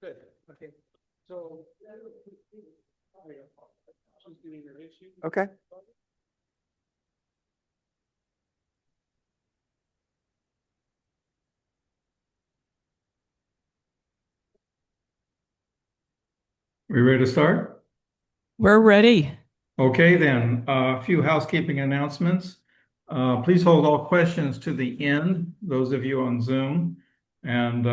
Good, okay. So. She's doing her issue. Okay. We ready to start? We're ready. Okay, then, a few housekeeping announcements. Please hold all questions to the end, those of you on Zoom. And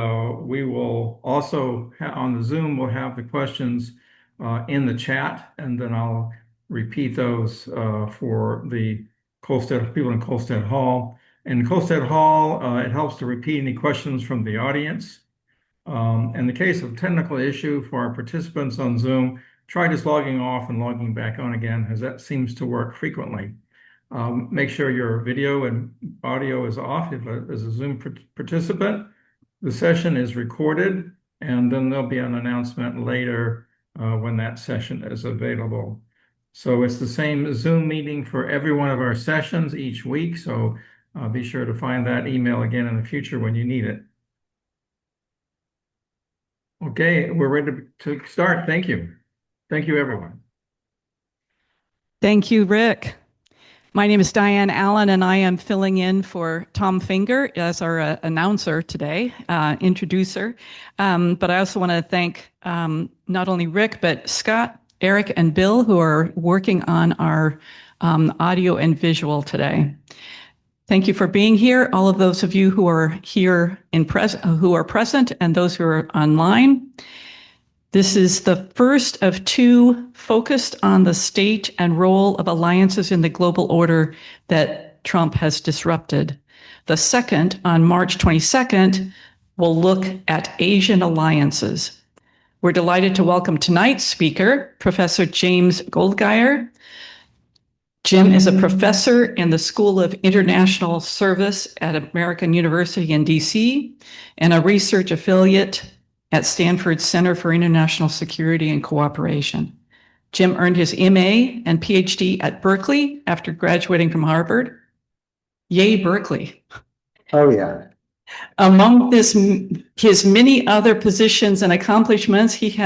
we will also, on the Zoom, we'll have the questions in the chat, and then I'll repeat those for the people in Colstead Hall. In Colstead Hall, it helps to repeat any questions from the audience. In the case of technical issue for our participants on Zoom, try just logging off and logging back on again, as that seems to work frequently. Make sure your video and audio is off if as a Zoom participant. The session is recorded, and then there'll be an announcement later when that session is available. So it's the same Zoom meeting for every one of our sessions each week, so be sure to find that email again in the future when you need it. Okay, we're ready to start. Thank you. Thank you, everyone. Thank you, Rick. My name is Diane Allen, and I am filling in for Tom Finger as our announcer today, introducer. But I also want to thank not only Rick, but Scott, Eric, and Bill, who are working on our audio and visual today. Thank you for being here, all of those of you who are here who are present, and those who are online. This is the first of two focused on the state and role of alliances in the global order that Trump has disrupted. The second, on March 22nd, will look at Asian alliances. We're delighted to welcome tonight's speaker, Professor James Goldgeier. Jim is a professor in the School of International Service at American University in DC and a research affiliate at Stanford Center for International Security and Cooperation. Jim earned his MA and PhD at Berkeley after graduating from Harvard. Yay, Berkeley. Oh, yeah. Among his many other positions and accomplishments, he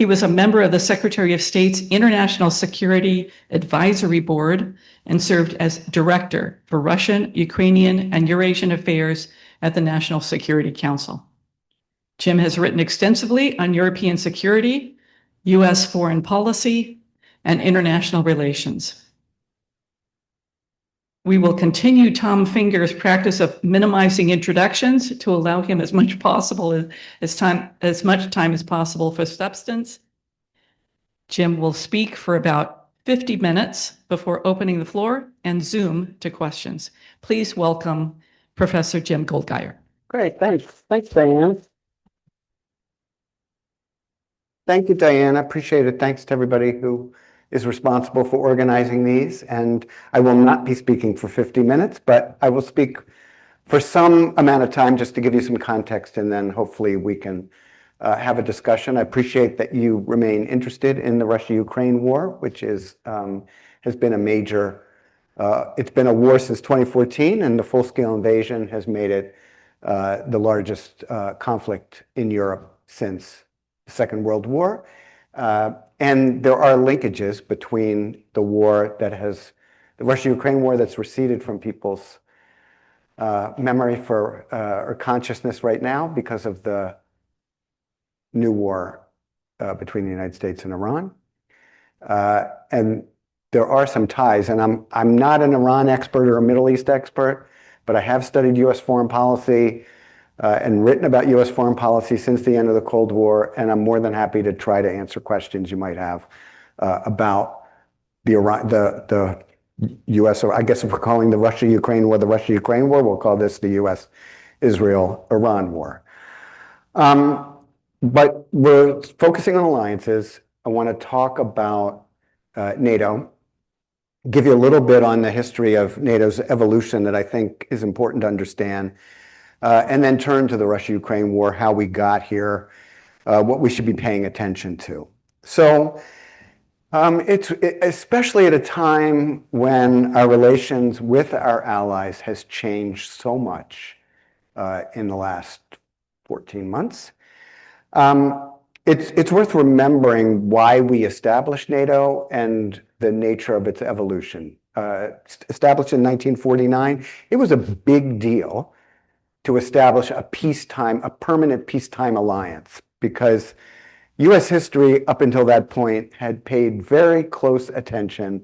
was a member of the Secretary of State's International Security Advisory Board and served as director for Russian, Ukrainian, and Eurasian affairs at the National Security Council. Jim has written extensively on European security, U.S. foreign policy, and international relations. We will continue Tom Finger's practice of minimizing introductions to allow him as much time as possible for substance. Jim will speak for about 50 minutes before opening the floor and Zoom to questions. Please welcome Professor Jim Goldgeier. Great, thanks. Thanks, Diane. Thank you, Diane. I appreciate it. Thanks to everybody who is responsible for organizing these. And I will not be speaking for 50 minutes, but I will speak for some amount of time just to give you some context, and then hopefully we can have a discussion. I appreciate that you remain interested in the Russia-Ukraine war, which is has been a major, it's been a war since 2014, and the full-scale invasion has made it the largest conflict in Europe since the Second World War. And there are linkages between the war that has, the Russia-Ukraine war that's receded from people's memory or consciousness right now because of the new war between the United States and Iran. And there are some ties, and I'm not an Iran expert or a Middle East expert, but I have studied U.S. foreign policy and written about U.S. foreign policy since the end of the Cold War, and I'm more than happy to try to answer questions you might have about the U.S., or I guess if we're calling the Russia-Ukraine war the Russia-Ukraine war, we'll call this the U.S.-Israel-Iran war. But we're focusing on alliances. I want to talk about NATO, give you a little bit on the history of NATO's evolution that I think is important to understand, and then turn to the Russia-Ukraine war, how we got here, what we should be paying attention to. So especially at a time when our relations with our allies has changed so much in the last 14 months. It's worth remembering why we established NATO and the nature of its evolution. Established in 1949, it was a big deal to establish a permanent peacetime alliance, because US history up until that point had paid very close attention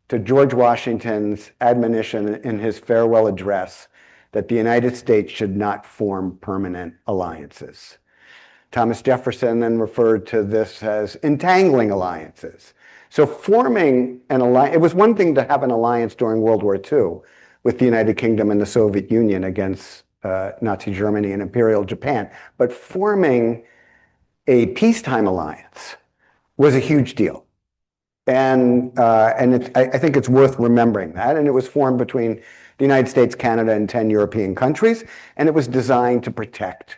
to George Washington's admonition in his farewell address that the United States should not form permanent alliances. Thomas Jefferson then referred to this as entangling alliances. So forming an alliance, it was one thing to have an alliance during World War II with the United Kingdom and the Soviet Union against Nazi Germany and Imperial Japan, but forming a peacetime alliance was a huge deal. And I think it's worth remembering that. And it was formed between the United States, Canada, and 10 European countries. And it was designed to protect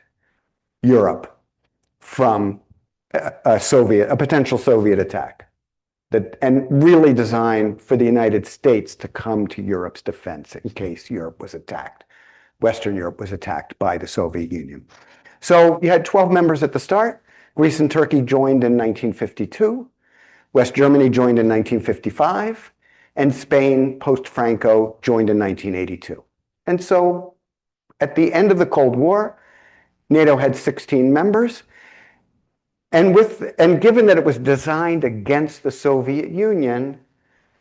Europe from a potential Soviet attack. And really designed for the United States to come to Europe's defense in case Europe was attacked. Western Europe was attacked by the Soviet Union. So you had 12 members at the start. Greece and Turkey joined in 1952. West Germany joined in 1955, and Spain, post-Franco, joined in 1982. And so at the end of the Cold War, NATO had 16 members. And given that it was designed against the Soviet Union,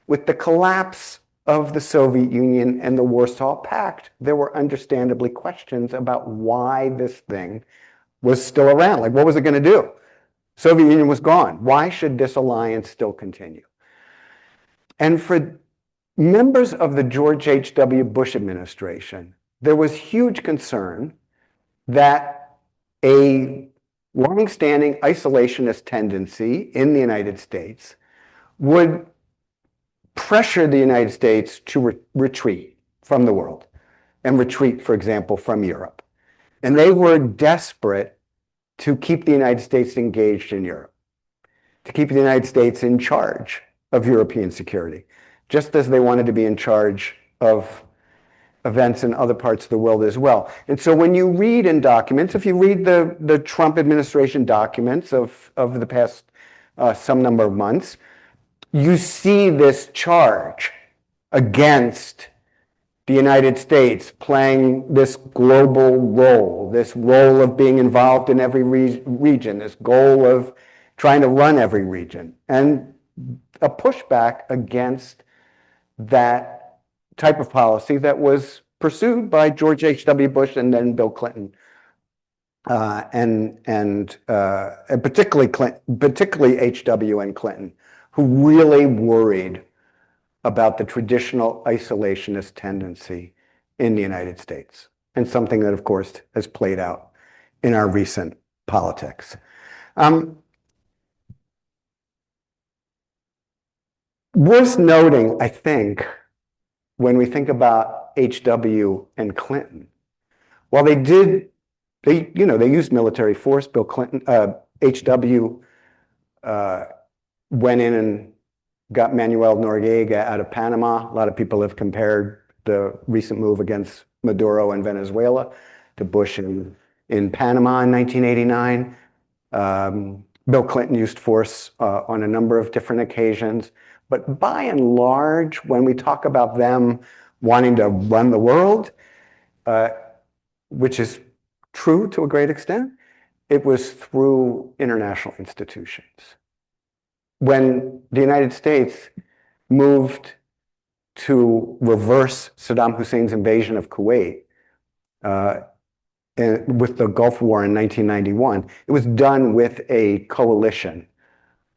with the collapse of the Soviet Union and the Warsaw Pact, there were understandably questions about why this thing was still around. Like, what was it going to do? Soviet Union was gone. Why should this alliance still continue? And for members of the George H.W. Bush administration, there was huge concern that a long-standing isolationist tendency in the United States would pressure the United States to retreat from the world and retreat, for example, from Europe. And they were desperate to keep the United States engaged in Europe, to keep the United States in charge of European security, just as they wanted to be in charge of events in other parts of the world as well. And so when you read in documents, if you read the Trump administration documents of the past some number of months, you see this charge against the United States playing this global role, this role of being involved in every region, this goal of trying to run every region, and a pushback against that type of policy that was pursued by George H.W. Bush and then Bill Clinton, and particularly H.W. and Clinton, who really worried about the traditional isolationist tendency in the United States, and something that, of course, has played out in our recent politics. Worth noting, I think, when we think about H.W. and Clinton, while they used military force. Bill Clinton, H.W. Went in and got Manuel Noriega out of Panama. A lot of people have compared the recent move against Maduro in Venezuela to Bush in Panama in 1989. Bill Clinton used force on a number of different occasions. But by and large, when we talk about them wanting to run the world, which is true to a great extent, it was through international institutions. When the United States moved to reverse Saddam Hussein's invasion of Kuwait with the Gulf War in 1991, it was done with a coalition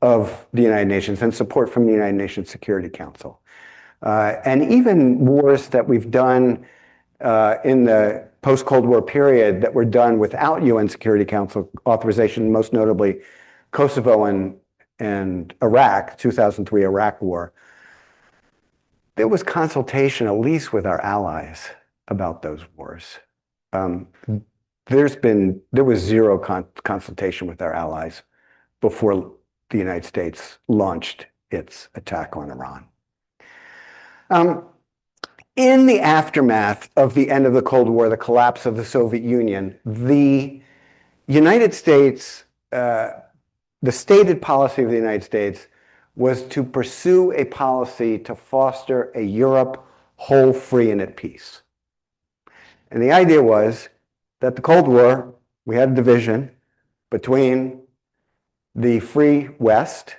of the United Nations and support from the United Nations Security Council. And even wars that we've done in the post-Cold War period that were done without UN Security Council authorization, most notably Kosovo and Iraq, 2003 Iraq War, there was consultation, at least with our allies, about those wars. There was zero consultation with our allies before the United States launched its attack on Iran. In the aftermath of the end of the Cold War, the collapse of the Soviet Union, the United States, the stated policy of the United States was to pursue a policy to foster a Europe whole, free, and at peace. And the idea was that the Cold War, we had a division between the free West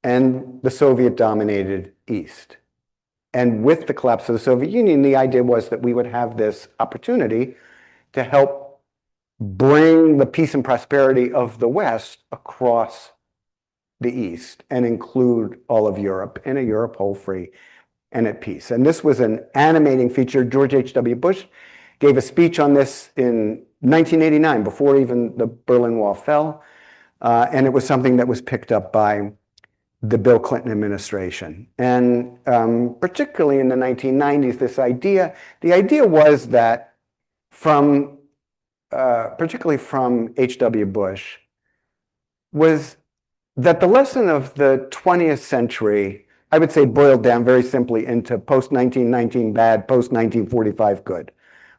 and the Soviet-dominated East. And with the collapse of the Soviet Union, the idea was that we would have this opportunity to help bring the peace and prosperity of the West across the East and include all of Europe in a Europe whole, free, and at peace. And this was an animating feature. George H.W. Bush gave a speech on this in 1989, before even the Berlin Wall fell. And it was something that was picked up by the Bill Clinton administration. And particularly in the 1990s, the idea was that particularly from H.W. Bush, was that the lesson of the 20th century, I would say, boiled down very simply into post-1919 bad, post-1945 good,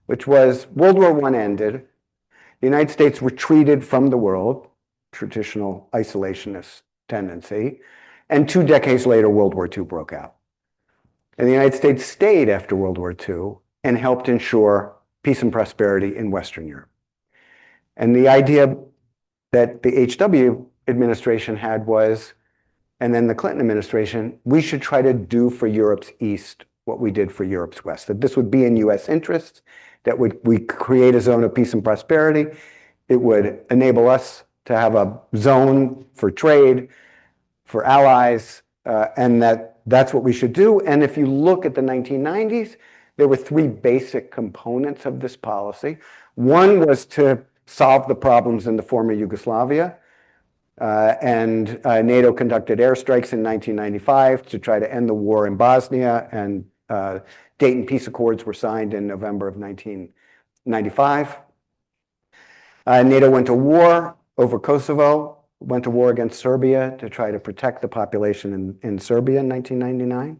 which was World War I ended, the United States retreated from the world, traditional isolationist tendency, and 2 decades later, World War II broke out. And the United States stayed after World War II and helped ensure peace and prosperity in Western Europe. And the idea that the H.W. administration had was, and then the Clinton administration, we should try to do for Europe's East what we did for Europe's West, that this would be in U.S. interests, that we create a zone of peace and prosperity. It would enable us to have a zone for trade, for allies, and that's what we should do. And if you look at the 1990s, there were 3 basic components of this policy. One was to solve the problems in the former Yugoslavia, and NATO conducted airstrikes in 1995 to try to end the war in Bosnia, and Dayton Peace Accords were signed in November of 1995. NATO went to war over Kosovo, went to war against Serbia to try to protect the population in Serbia in 1999.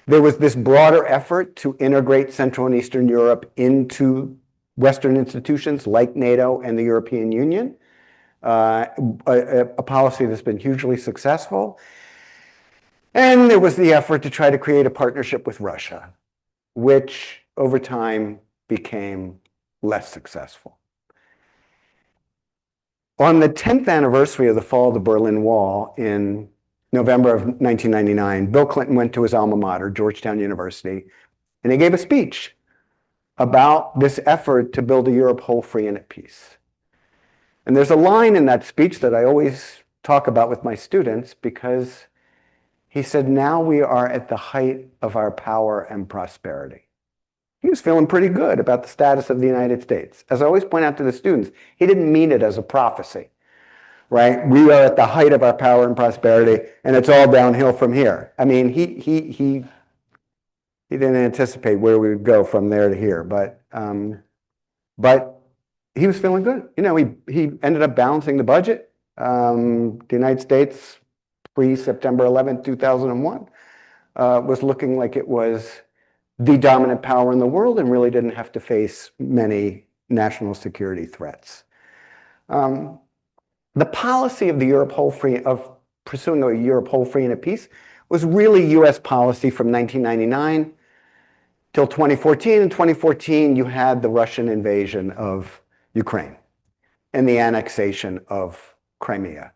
There was this broader effort to integrate Central and Eastern Europe into Western institutions like NATO and the European Union, a policy that's been hugely successful. And there was the effort to try to create a partnership with Russia, which over time became less successful. On the 10th anniversary of the fall of the Berlin Wall in November of 1999, Bill Clinton went to his alma mater, Georgetown University, and he gave a speech about this effort to build a Europe whole, free, and at peace. And there's a line in that speech that I always talk about with my students, because he said, now we are at the height of our power and prosperity. He was feeling pretty good about the status of the United States. As I always point out to the students, he didn't mean it as a prophecy, right? We are at the height of our power and prosperity, and it's all downhill from here. I mean, he didn't anticipate where we would go from there to here, but he was feeling good. You know, he ended up balancing the budget. The United States, pre-September 11th, 2001, was looking like it was the dominant power in the world and really didn't have to face many national security threats. The policy of the Europe whole, free, of pursuing a Europe whole, free, and at peace was really U.S. policy from 1999 till 2014. In 2014, you had the Russian invasion of Ukraine and the annexation of Crimea,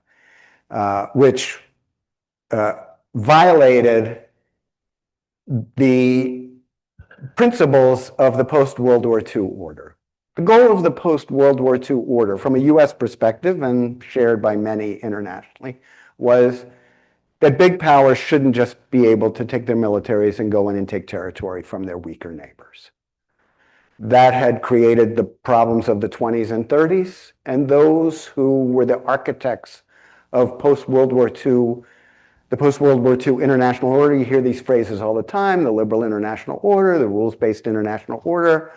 which violated the principles of the post-World War II order. The goal of the post-World War II order, from a U.S. perspective and shared by many internationally, was that big powers shouldn't just be able to take their militaries and go in and take territory from their weaker neighbors. That had created the problems of the 20s and 30s, and those who were the architects of post-World War II, the post-World War II international order. You hear these phrases all the time: the liberal international order, the rules-based international order.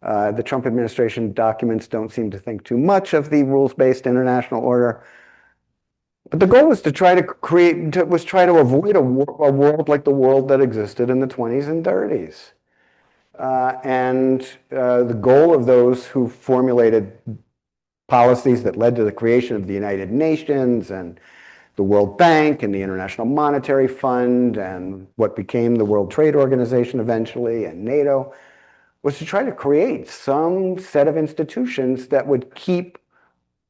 The Trump administration documents don't seem to think too much of the rules-based international order. But the goal was to try to avoid a world like the world that existed in the 20s and 30s. The goal of those who formulated policies that led to the creation of the United Nations and the World Bank and the International Monetary Fund and what became the World Trade Organization eventually and NATO, was to try to create some set of institutions that would keep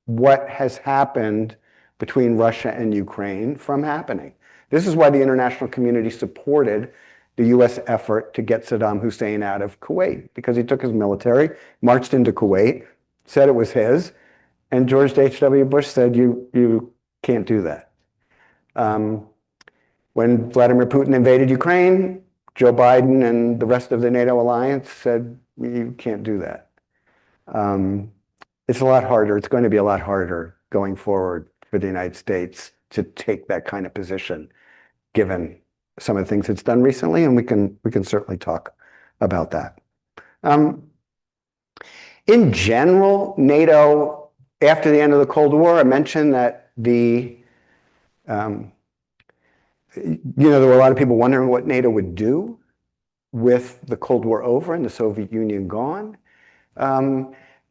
what has happened between Russia and Ukraine from happening. This is why the international community supported the US effort to get Saddam Hussein out of Kuwait, because he took his military, marched into Kuwait, said it was his, and George H.W. Bush said, you can't do that. When Vladimir Putin invaded Ukraine, Joe Biden and the rest of the NATO alliance said, you can't do that. It's a lot harder. It's going to be a lot harder going forward for the United States to take that kind of position, given some of the things it's done recently, and we can certainly talk about that. In general, NATO, after the end of the Cold War, I mentioned that there were a lot of people wondering what NATO would do with the Cold War over and the Soviet Union gone.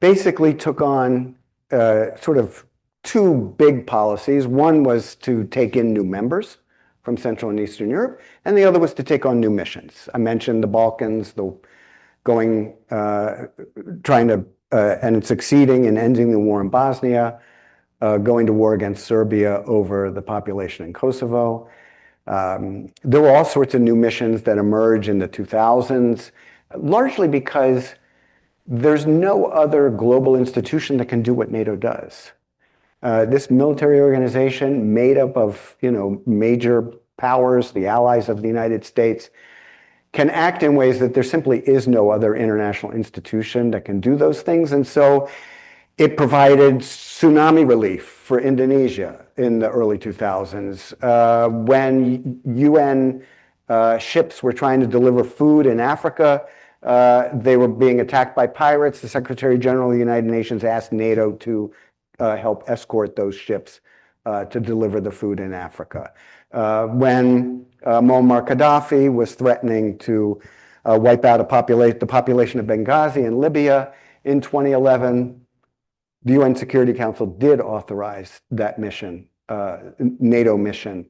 Basically took on sort of two big policies. One was to take in new members from Central and Eastern Europe, and the other was to take on new missions. I mentioned the Balkans, and succeeding in ending the war in Bosnia, going to war against Serbia over the population in Kosovo. There were all sorts of new missions that emerged in the 2000s, largely because there's no other global institution that can do what NATO does. This military organization made up of, major powers, the allies of the United States, can act in ways that there simply is no other international institution that can do those things. And so it provided tsunami relief for Indonesia in the early 2000s. When UN ships were trying to deliver food in Africa, they were being attacked by pirates. The Secretary General of the United Nations asked NATO to help escort those ships to deliver the food in Africa. When Muammar Gaddafi was threatening to wipe out the population of Benghazi in Libya in 2011, the UN Security Council did authorize that mission, NATO mission,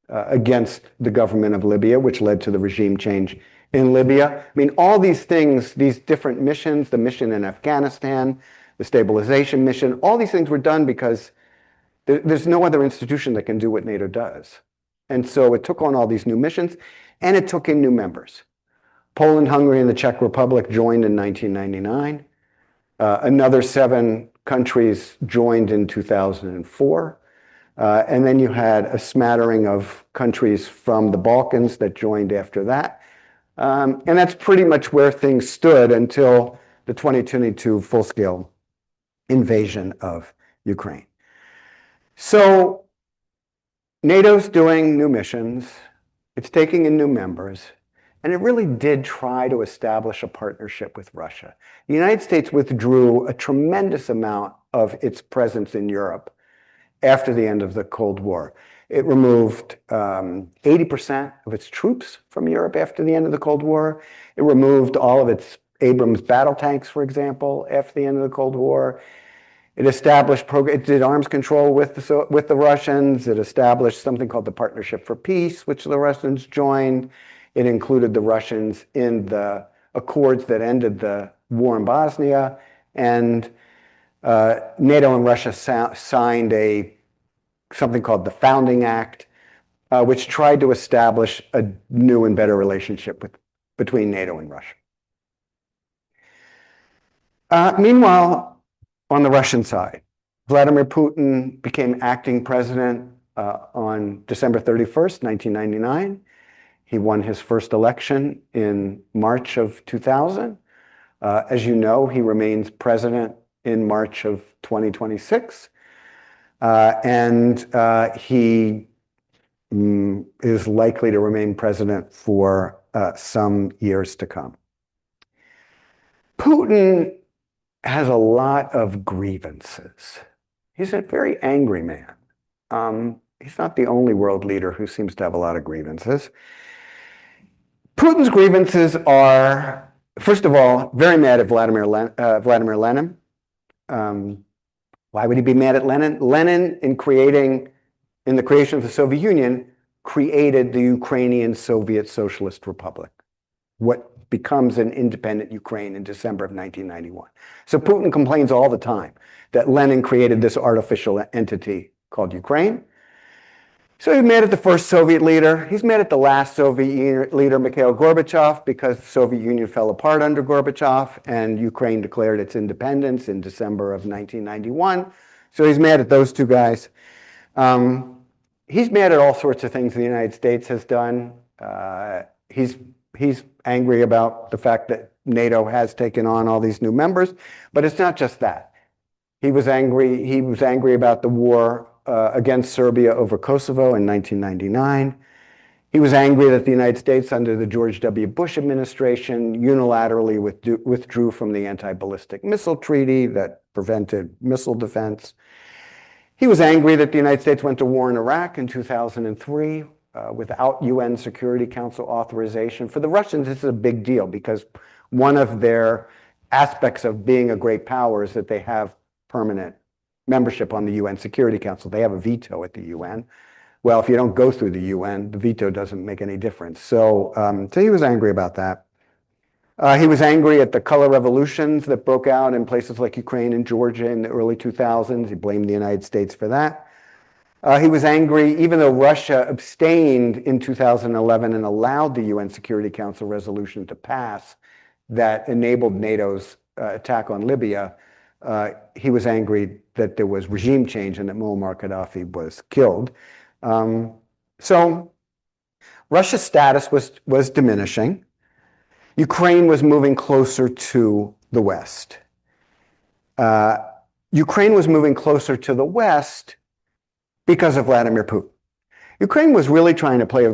against the government of Libya, which led to the regime change in Libya. I mean, all these things, these different missions, the mission in Afghanistan, the stabilization mission, all these things were done because there's no other institution that can do what NATO does. And so it took on all these new missions, and it took in new members. Poland, Hungary, and the Czech Republic joined in 1999. Another 7 countries joined in 2004. And then you had a smattering of countries from the Balkans that joined after that. And that's pretty much where things stood until the 2022 full-scale invasion of Ukraine. So NATO's doing new missions, it's taking in new members, and it really did try to establish a partnership with Russia. The United States withdrew a tremendous amount of its presence in Europe after the end of the Cold War. It removed 80% of its troops from Europe after the end of the Cold War. It removed all of its Abrams battle tanks, for example, after the end of the Cold War. It did arms control with the Russians. It established something called the Partnership for Peace, which the Russians joined. It included the Russians in the accords that ended the war in Bosnia. And NATO and Russia signed something called the Founding Act, which tried to establish a new and better relationship between NATO and Russia. Meanwhile, on the Russian side, Vladimir Putin became acting president on December 31st, 1999. He won his first election in March of 2000. As you know, he remains president in March of 2026. And he is likely to remain president for some years to come. Putin has a lot of grievances. He's a very angry man. He's not the only world leader who seems to have a lot of grievances. Putin's grievances are, first of all, very mad at Vladimir Lenin, Why would he be mad at Lenin? Lenin, in the creation of the Soviet Union, created the Ukrainian Soviet Socialist Republic, what becomes an independent Ukraine in December of 1991. So Putin complains all the time that Lenin created this artificial entity called Ukraine. So he's mad at the first Soviet leader. He's mad at the last Soviet leader, Mikhail Gorbachev, because the Soviet Union fell apart under Gorbachev and Ukraine declared its independence in December of 1991. So he's mad at those two guys. He's mad at all sorts of things the United States has done. He's angry about the fact that NATO has taken on all these new members, but it's not just that. He was angry about the war against Serbia over Kosovo in 1999. He was angry that the United States, under the George W. Bush administration, unilaterally withdrew from the anti-ballistic missile treaty that prevented missile defense. He was angry that the United States went to war in Iraq in 2003 without UN Security Council authorization. For the Russians, this is a big deal because one of their aspects of being a great power is that they have permanent membership on the UN Security Council. They have a veto at the UN. Well, if you don't go through the UN, the veto doesn't make any difference. So he was angry about that. He was angry at the color revolutions that broke out in places like Ukraine and Georgia in the early 2000s. He blamed the United States for that. He was angry, even though Russia abstained in 2011 and allowed the UN Security Council resolution to pass that enabled NATO's attack on Libya. He was angry that there was regime change and that Muammar Gaddafi was killed. So Russia's status was diminishing. Ukraine was moving closer to the West. Ukraine was moving closer to the West because of Vladimir Putin. Ukraine was really trying to play a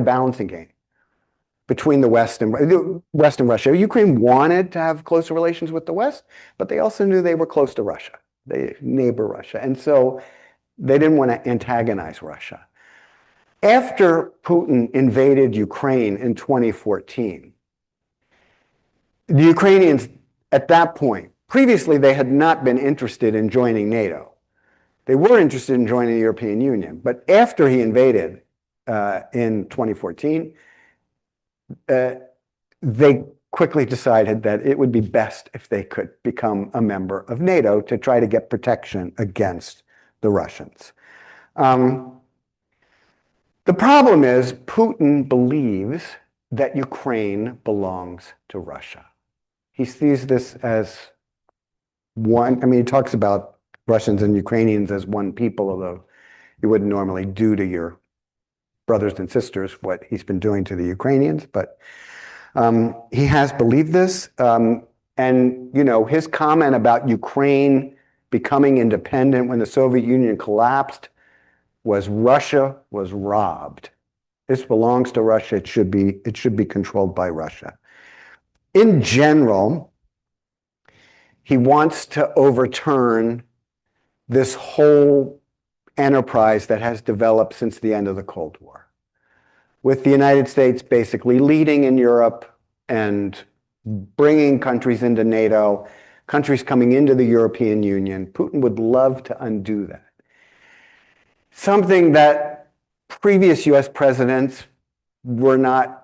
balancing game between the West and Russia. Ukraine wanted to have closer relations with the West, but they also knew they were close to Russia. They neighbor Russia. And so they didn't want to antagonize Russia. After Putin invaded Ukraine in 2014, the Ukrainians at that point, previously they had not been interested in joining NATO. They were interested in joining the European Union. But after he invaded in 2014, they quickly decided that it would be best if they could become a member of NATO to try to get protection against the Russians. The problem is Putin believes that Ukraine belongs to Russia. He sees this as one, he talks about Russians and Ukrainians as one people, although you wouldn't normally do to your brothers and sisters what he's been doing to the Ukrainians, but he has believed this. And, his comment about Ukraine becoming independent when the Soviet Union collapsed was Russia was robbed. This belongs to Russia. It should be controlled by Russia. In general, he wants to overturn this whole enterprise that has developed since the end of the Cold War, with the United States basically leading in Europe and bringing countries into NATO, countries coming into the European Union. Putin would love to undo that. Something that previous US presidents were not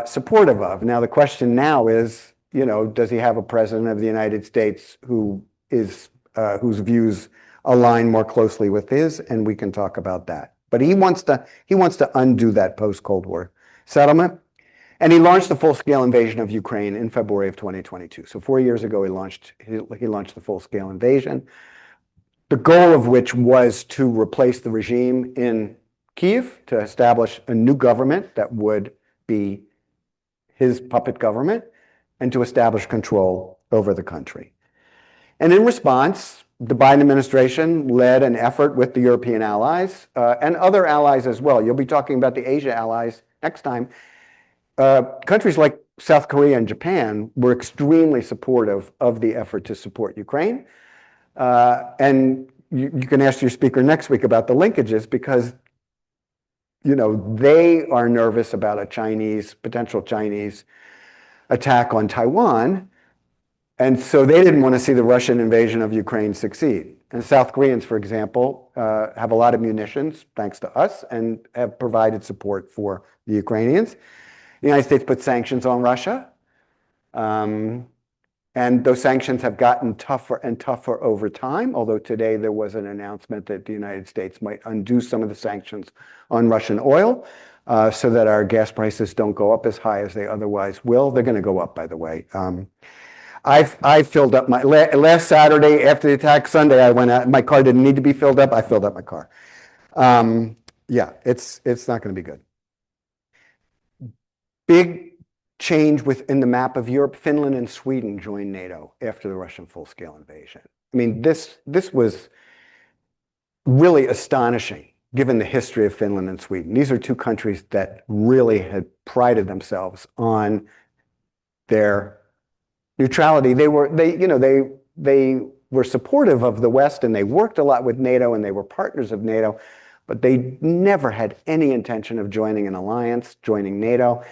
supportive of. Now, the question now is, does he have a president of the United States whose views align more closely with his? And we can talk about that. But he wants to undo that post-Cold War settlement. And he launched the full-scale invasion of Ukraine in February of 2022. So 4 years ago, he launched the full-scale invasion, the goal of which was to replace the regime in Kyiv, to establish a new government that would be his puppet government, and to establish control over the country. And in response, the Biden administration led an effort with the European allies and other allies as well. You'll be talking about the Asia allies next time. Countries like South Korea and Japan were extremely supportive of the effort to support Ukraine. And you can ask your speaker next week about the linkages because, they are nervous about a potential Chinese attack on Taiwan. And so they didn't want to see the Russian invasion of Ukraine succeed. And South Koreans, for example, have a lot of munitions, thanks to us, and have provided support for the Ukrainians. The United States put sanctions on Russia. And those sanctions have gotten tougher and tougher over time, although today there was an announcement that the United States might undo some of the sanctions on Russian oil so that our gas prices don't go up as high as they otherwise will. They're going to go up, by the way. I filled up my, last Saturday after the attack, Sunday, I went out, my car didn't need to be filled up, I filled up my car. Yeah, it's not going to be good. Big change within the map of Europe. Finland and Sweden joined NATO after the Russian full-scale invasion. I mean, this was really astonishing given the history of Finland and Sweden. These are two countries that really had prided themselves on their neutrality. They were supportive of the West, and they worked a lot with NATO, and they were partners of NATO, but they never had any intention of joining an alliance, joining NATO.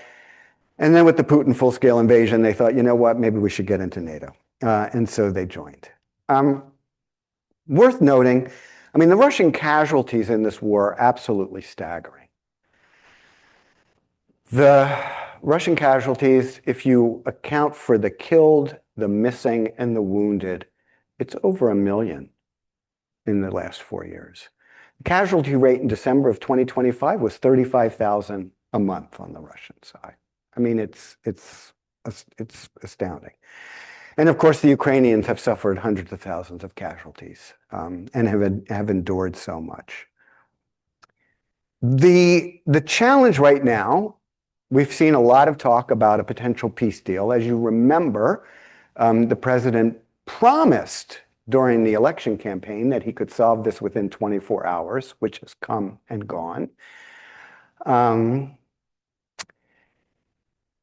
And then with the Putin full-scale invasion, they thought, you know what, maybe we should get into NATO. And so they joined. Worth noting, I mean, the Russian casualties in this war are absolutely staggering. The Russian casualties, if you account for the killed, the missing, and the wounded, it's over 1 million in the last 4 years. The casualty rate in December of 2025 was 35,000 a month on the Russian side. I mean, it's astounding. And of course, the Ukrainians have suffered hundreds of thousands of casualties and have endured so much. The challenge right now, we've seen a lot of talk about a potential peace deal. As you remember, the president promised during the election campaign that he could solve this within 24 hours, which has come and gone.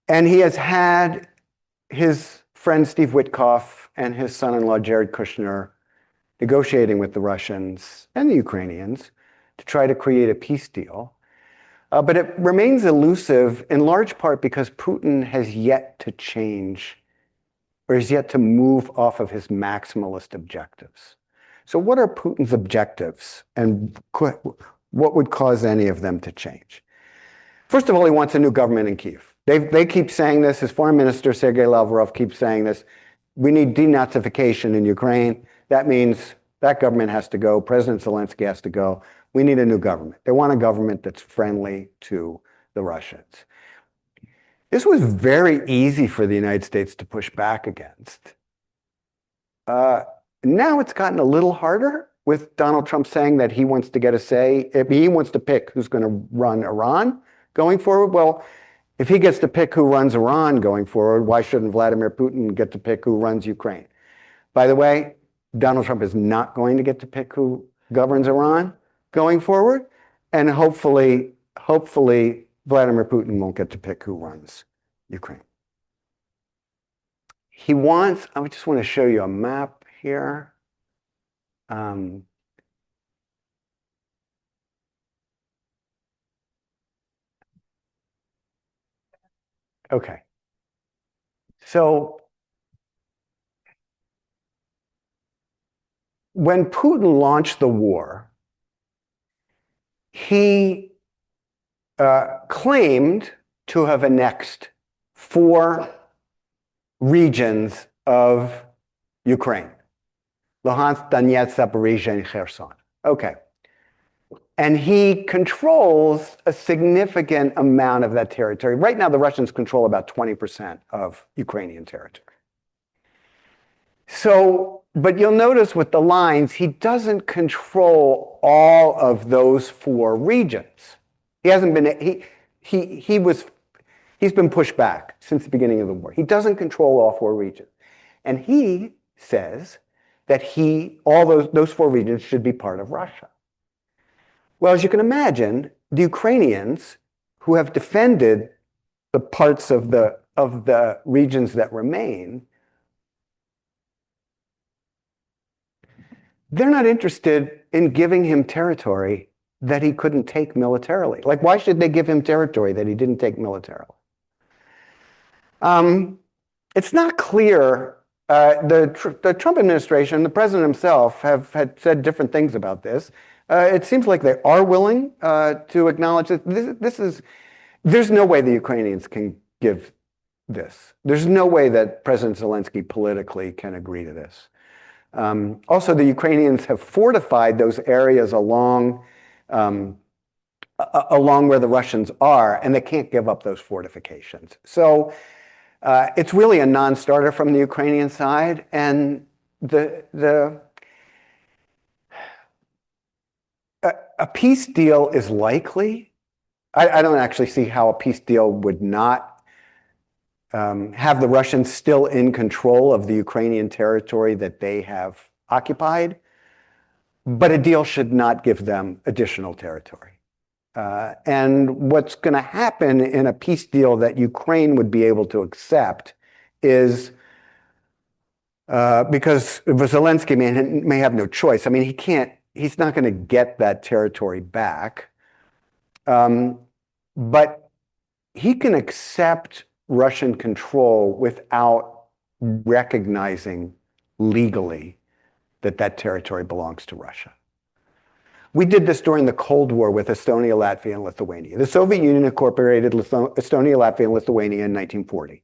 And he has had his friend Steve Witkoff and his son-in-law Jared Kushner negotiating with the Russians and the Ukrainians to try to create a peace deal. But it remains elusive in large part because Putin has yet to change or has yet to move off of his maximalist objectives. So what are Putin's objectives, and what would cause any of them to change? First of all, he wants a new government in Kyiv. They keep saying this. His foreign minister, Sergei Lavrov, keeps saying this. We need denazification in Ukraine. That means that government has to go. President Zelensky has to go. We need a new government. They want a government that's friendly to the Russians. This was very easy for the United States to push back against. Now it's gotten a little harder with Donald Trump saying that he wants to get a say. He wants to pick who's going to run Iran going forward. Well, if he gets to pick who runs Iran going forward, why shouldn't Vladimir Putin get to pick who runs Ukraine? By the way, Donald Trump is not going to get to pick who governs Iran going forward. And hopefully, Vladimir Putin won't get to pick who runs Ukraine. He wants, I just want to show you a map here. Okay. So when Putin launched the war, he claimed to have annexed 4 regions of Ukraine: Luhansk, Donetsk, Zaporizhia, and Kherson. Okay. And he controls a significant amount of that territory. Right now, the Russians control about 20% of Ukrainian territory. So, but you'll notice with the lines, he doesn't control all of those 4 regions. He hasn't been, he's been pushed back since the beginning of the war. He doesn't control all 4 regions. And he says that all those 4 regions should be part of Russia. Well, as you can imagine, the Ukrainians who have defended the parts of the regions that remain, they're not interested in giving him territory that he couldn't take militarily. Like, why should they give him territory that he didn't take militarily? It's not clear The Trump administration, the president himself, had said different things about this. It seems like they are willing to acknowledge that there's no way the Ukrainians can give this. There's no way that President Zelensky politically can agree to this. Also, the Ukrainians have fortified those areas along where the Russians are, and they can't give up those fortifications. So it's really a non-starter from the Ukrainian side, and a peace deal is likely. I don't actually see how a peace deal would not have the Russians still in control of the Ukrainian territory that they have occupied, but a deal should not give them additional territory. And what's going to happen in a peace deal that Ukraine would be able to accept is because Zelensky may have no choice. I mean, he's not going to get that territory back. But he can accept Russian control without recognizing legally that that territory belongs to Russia. We did this during the Cold War with Estonia, Latvia, and Lithuania. The Soviet Union incorporated Estonia, Latvia, and Lithuania in 1940.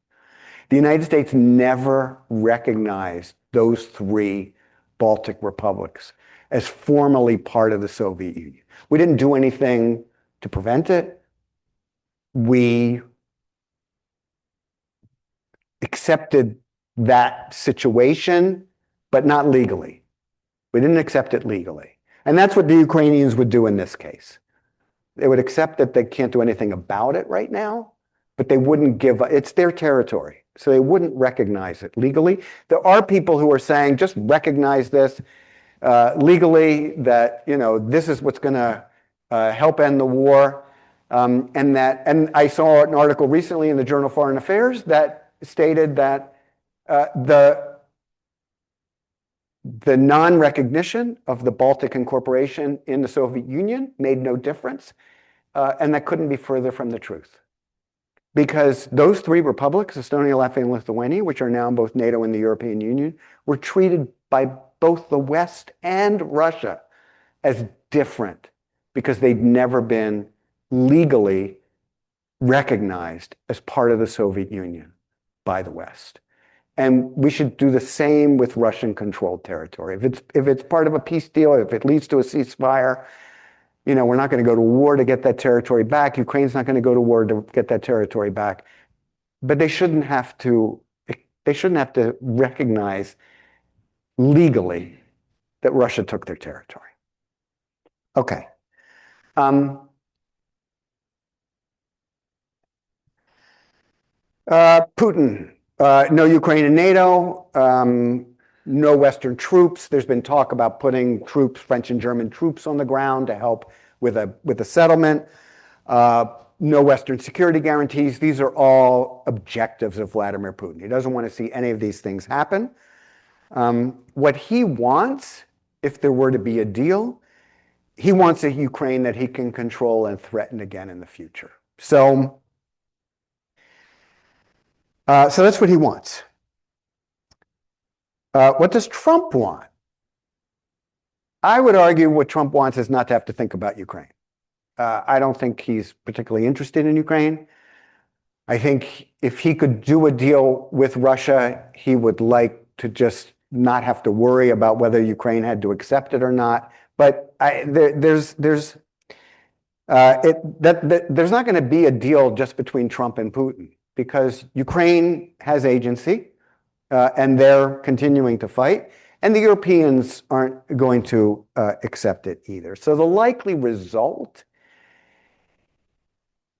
The United States never recognized those three Baltic republics as formally part of the Soviet Union. We didn't do anything to prevent it. We accepted that situation, but not legally. We didn't accept it legally. And that's what the Ukrainians would do in this case. They would accept that they can't do anything about it right now, but they wouldn't give up. It's their territory, so they wouldn't recognize it legally. There are people who are saying, just recognize this legally, that, you know, this is what's going to help end the war. And I saw an article recently in the Journal of Foreign Affairs that stated that the non-recognition of the Baltic incorporation in the Soviet Union made no difference, and that couldn't be further from the truth. Because those three republics, Estonia, Latvia, and Lithuania, which are now in both NATO and the European Union, were treated by both the West and Russia as different because they'd never been legally recognized as part of the Soviet Union by the West. And we should do the same with Russian-controlled territory. If it's part of a peace deal, if it leads to a ceasefire, you know, we're not going to go to war to get that territory back. Ukraine's not going to go to war to get that territory back. But they shouldn't have to recognize legally that Russia took their territory. Okay. Putin. No Ukraine and NATO, no Western troops. There's been talk about putting troops, French and German troops on the ground to help with a settlement. No Western security guarantees. These are all objectives of Vladimir Putin. He doesn't want to see any of these things happen. What he wants, if there were to be a deal, he wants a Ukraine that he can control and threaten again in the future. So that's what he wants. What does Trump want? I would argue what Trump wants is not to have to think about Ukraine. I don't think he's particularly interested in Ukraine. I think if he could do a deal with Russia, he would like to just not have to worry about whether Ukraine had to accept it or not. But there's not going to be a deal just between Trump and Putin, because Ukraine has agency, and they're continuing to fight, and the Europeans aren't going to accept it either. So the likely result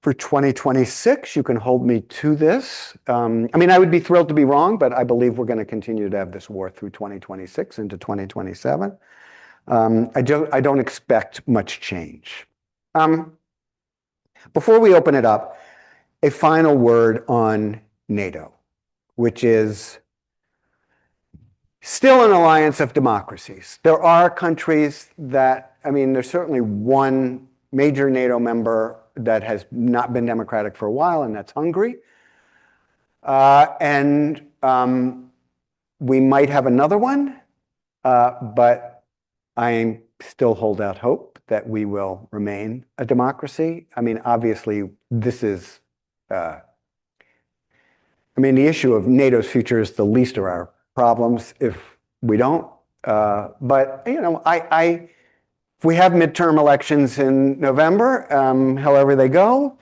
for 2026, you can hold me to this. I mean, I would be thrilled to be wrong, but I believe we're going to continue to have this war through 2026 into 2027. I don't expect much change. Before we open it up, a final word on NATO, which is still an alliance of democracies. There are countries that, I mean, there's certainly one major NATO member that has not been democratic for a while, and that's Hungary. We might have another one, but I still hold out hope that we will remain a democracy. I mean, obviously, this is, I mean, the issue of NATO's future is the least of our problems if we don't. But, you know, if we have midterm elections in November, however they go,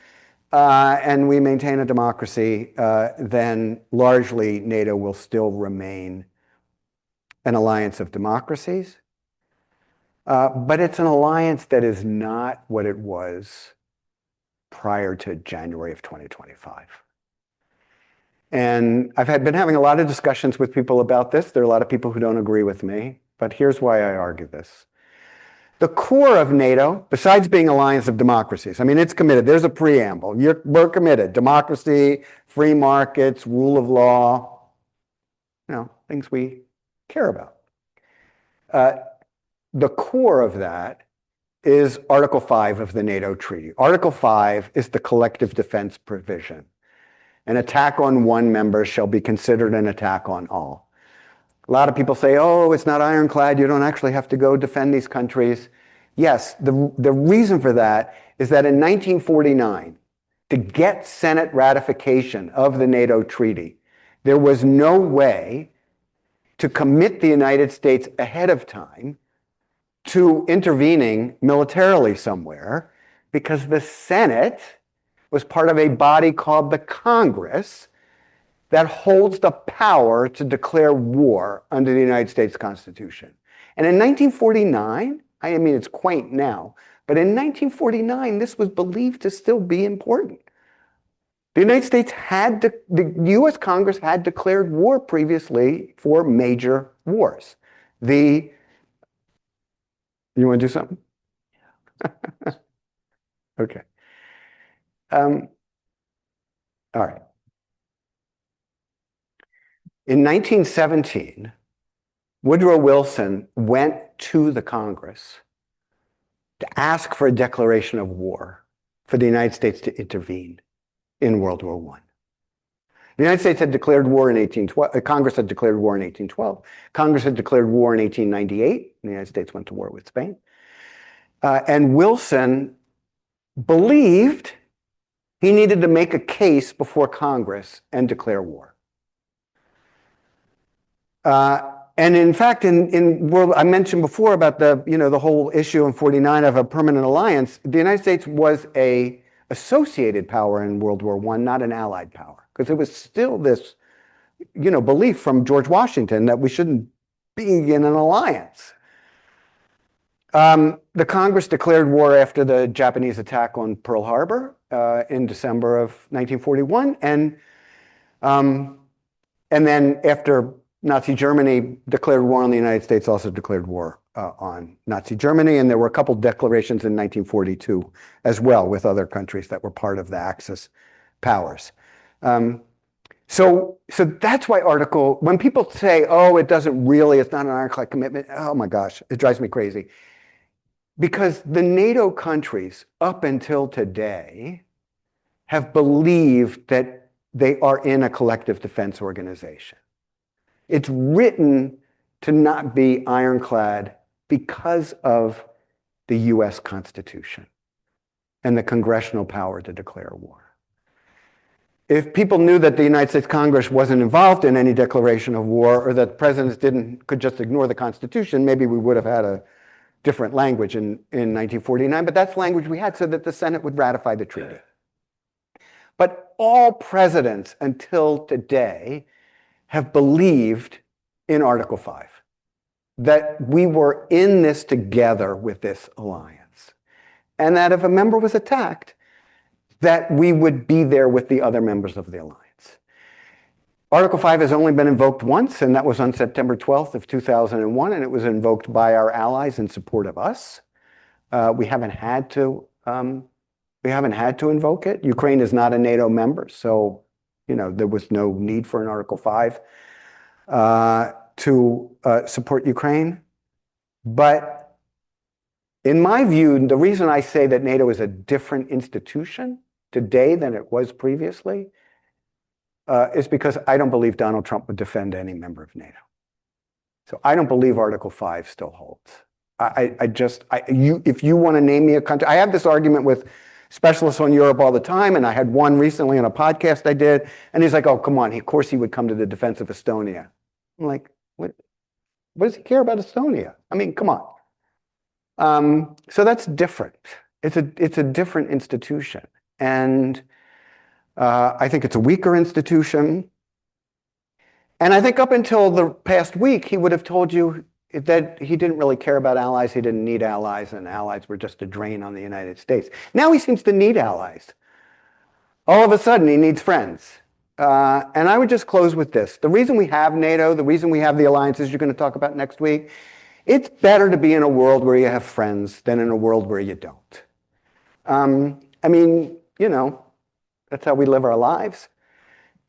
and we maintain a democracy, then largely NATO will still remain an alliance of democracies. But it's an alliance that is not what it was prior to January of 2025. And I've been having a lot of discussions with people about this. There are a lot of people who don't agree with me, but here's why I argue this. The core of NATO, besides being an alliance of democracies, I mean, it's committed. There's a preamble. We're committed. Democracy, free markets, rule of law, you know, things we care about. The core of that is Article 5 of the NATO Treaty. Article 5 is the collective defense provision. An attack on one member shall be considered an attack on all. A lot of people say, oh, it's not ironclad. You don't actually have to go defend these countries. Yes, the reason for that is that in 1949, to get Senate ratification of the NATO treaty, there was no way to commit the United States ahead of time to intervening militarily somewhere because the Senate was part of a body called the Congress that holds the power to declare war under the United States Constitution. And in 1949, I mean, it's quaint now, but in 1949, this was believed to still be important. The United States the US Congress had declared war previously for major wars. You want to do something? Okay. All right. In 1917, Woodrow Wilson went to the Congress to ask for a declaration of war for the United States to intervene in World War I. The United States had declared war in 1812. Congress had declared war in 1812. Congress had declared war in 1898. The United States went to war with Spain. And Wilson believed he needed to make a case before Congress and declare war. And in fact, in world, I mentioned before about the whole issue in 49 of a permanent alliance. The United States was an associated power in World War I, not an allied power, because it was still this, belief from George Washington that we shouldn't be in an alliance. The Congress declared war after the Japanese attack on Pearl Harbor in December of 1941, and then after Nazi Germany declared war on the United States, also declared war on Nazi Germany, and there were a couple declarations in 1942 as well with other countries that were part of the Axis powers. So that's why when people say, oh, it's not an ironclad commitment, oh my gosh, it drives me crazy. Because the NATO countries up until today have believed that they are in a collective defense organization. It's written to not be ironclad because of the US Constitution and the congressional power to declare war. If people knew that the United States Congress wasn't involved in any declaration of war, or that presidents could just ignore the Constitution, maybe we would have had a different language in 1949, but that's the language we had so that the Senate would ratify the treaty. But all presidents until today have believed in Article 5, that we were in this together with this alliance, and that if a member was attacked, that we would be there with the other members of the alliance. Article 5 has only been invoked once, and that was on September 12th of 2001, and it was invoked by our allies in support of us. We haven't had to invoke it. Ukraine is not a NATO member, so there was no need for an Article 5 to support Ukraine. But in my view, the reason I say that NATO is a different institution today than it was previously is because I don't believe Donald Trump would defend any member of NATO. So I don't believe Article 5 still holds. If you want to name me a country, I have this argument with specialists on Europe all the time, and I had one recently on a podcast I did, and he's like, oh, come on, of course he would come to the defense of Estonia. I'm like, what does he care about Estonia? I mean, come on. So that's different. It's a different institution. And I think it's a weaker institution. And I think up until the past week, he would have told you that he didn't really care about allies, he didn't need allies, and allies were just a drain on the United States. Now he seems to need allies. All of a sudden, he needs friends. And I would just close with this. The reason we have NATO, the reason we have the alliances you're going to talk about next week, it's better to be in a world where you have friends than in a world where you don't. I mean, you know, that's how we live our lives.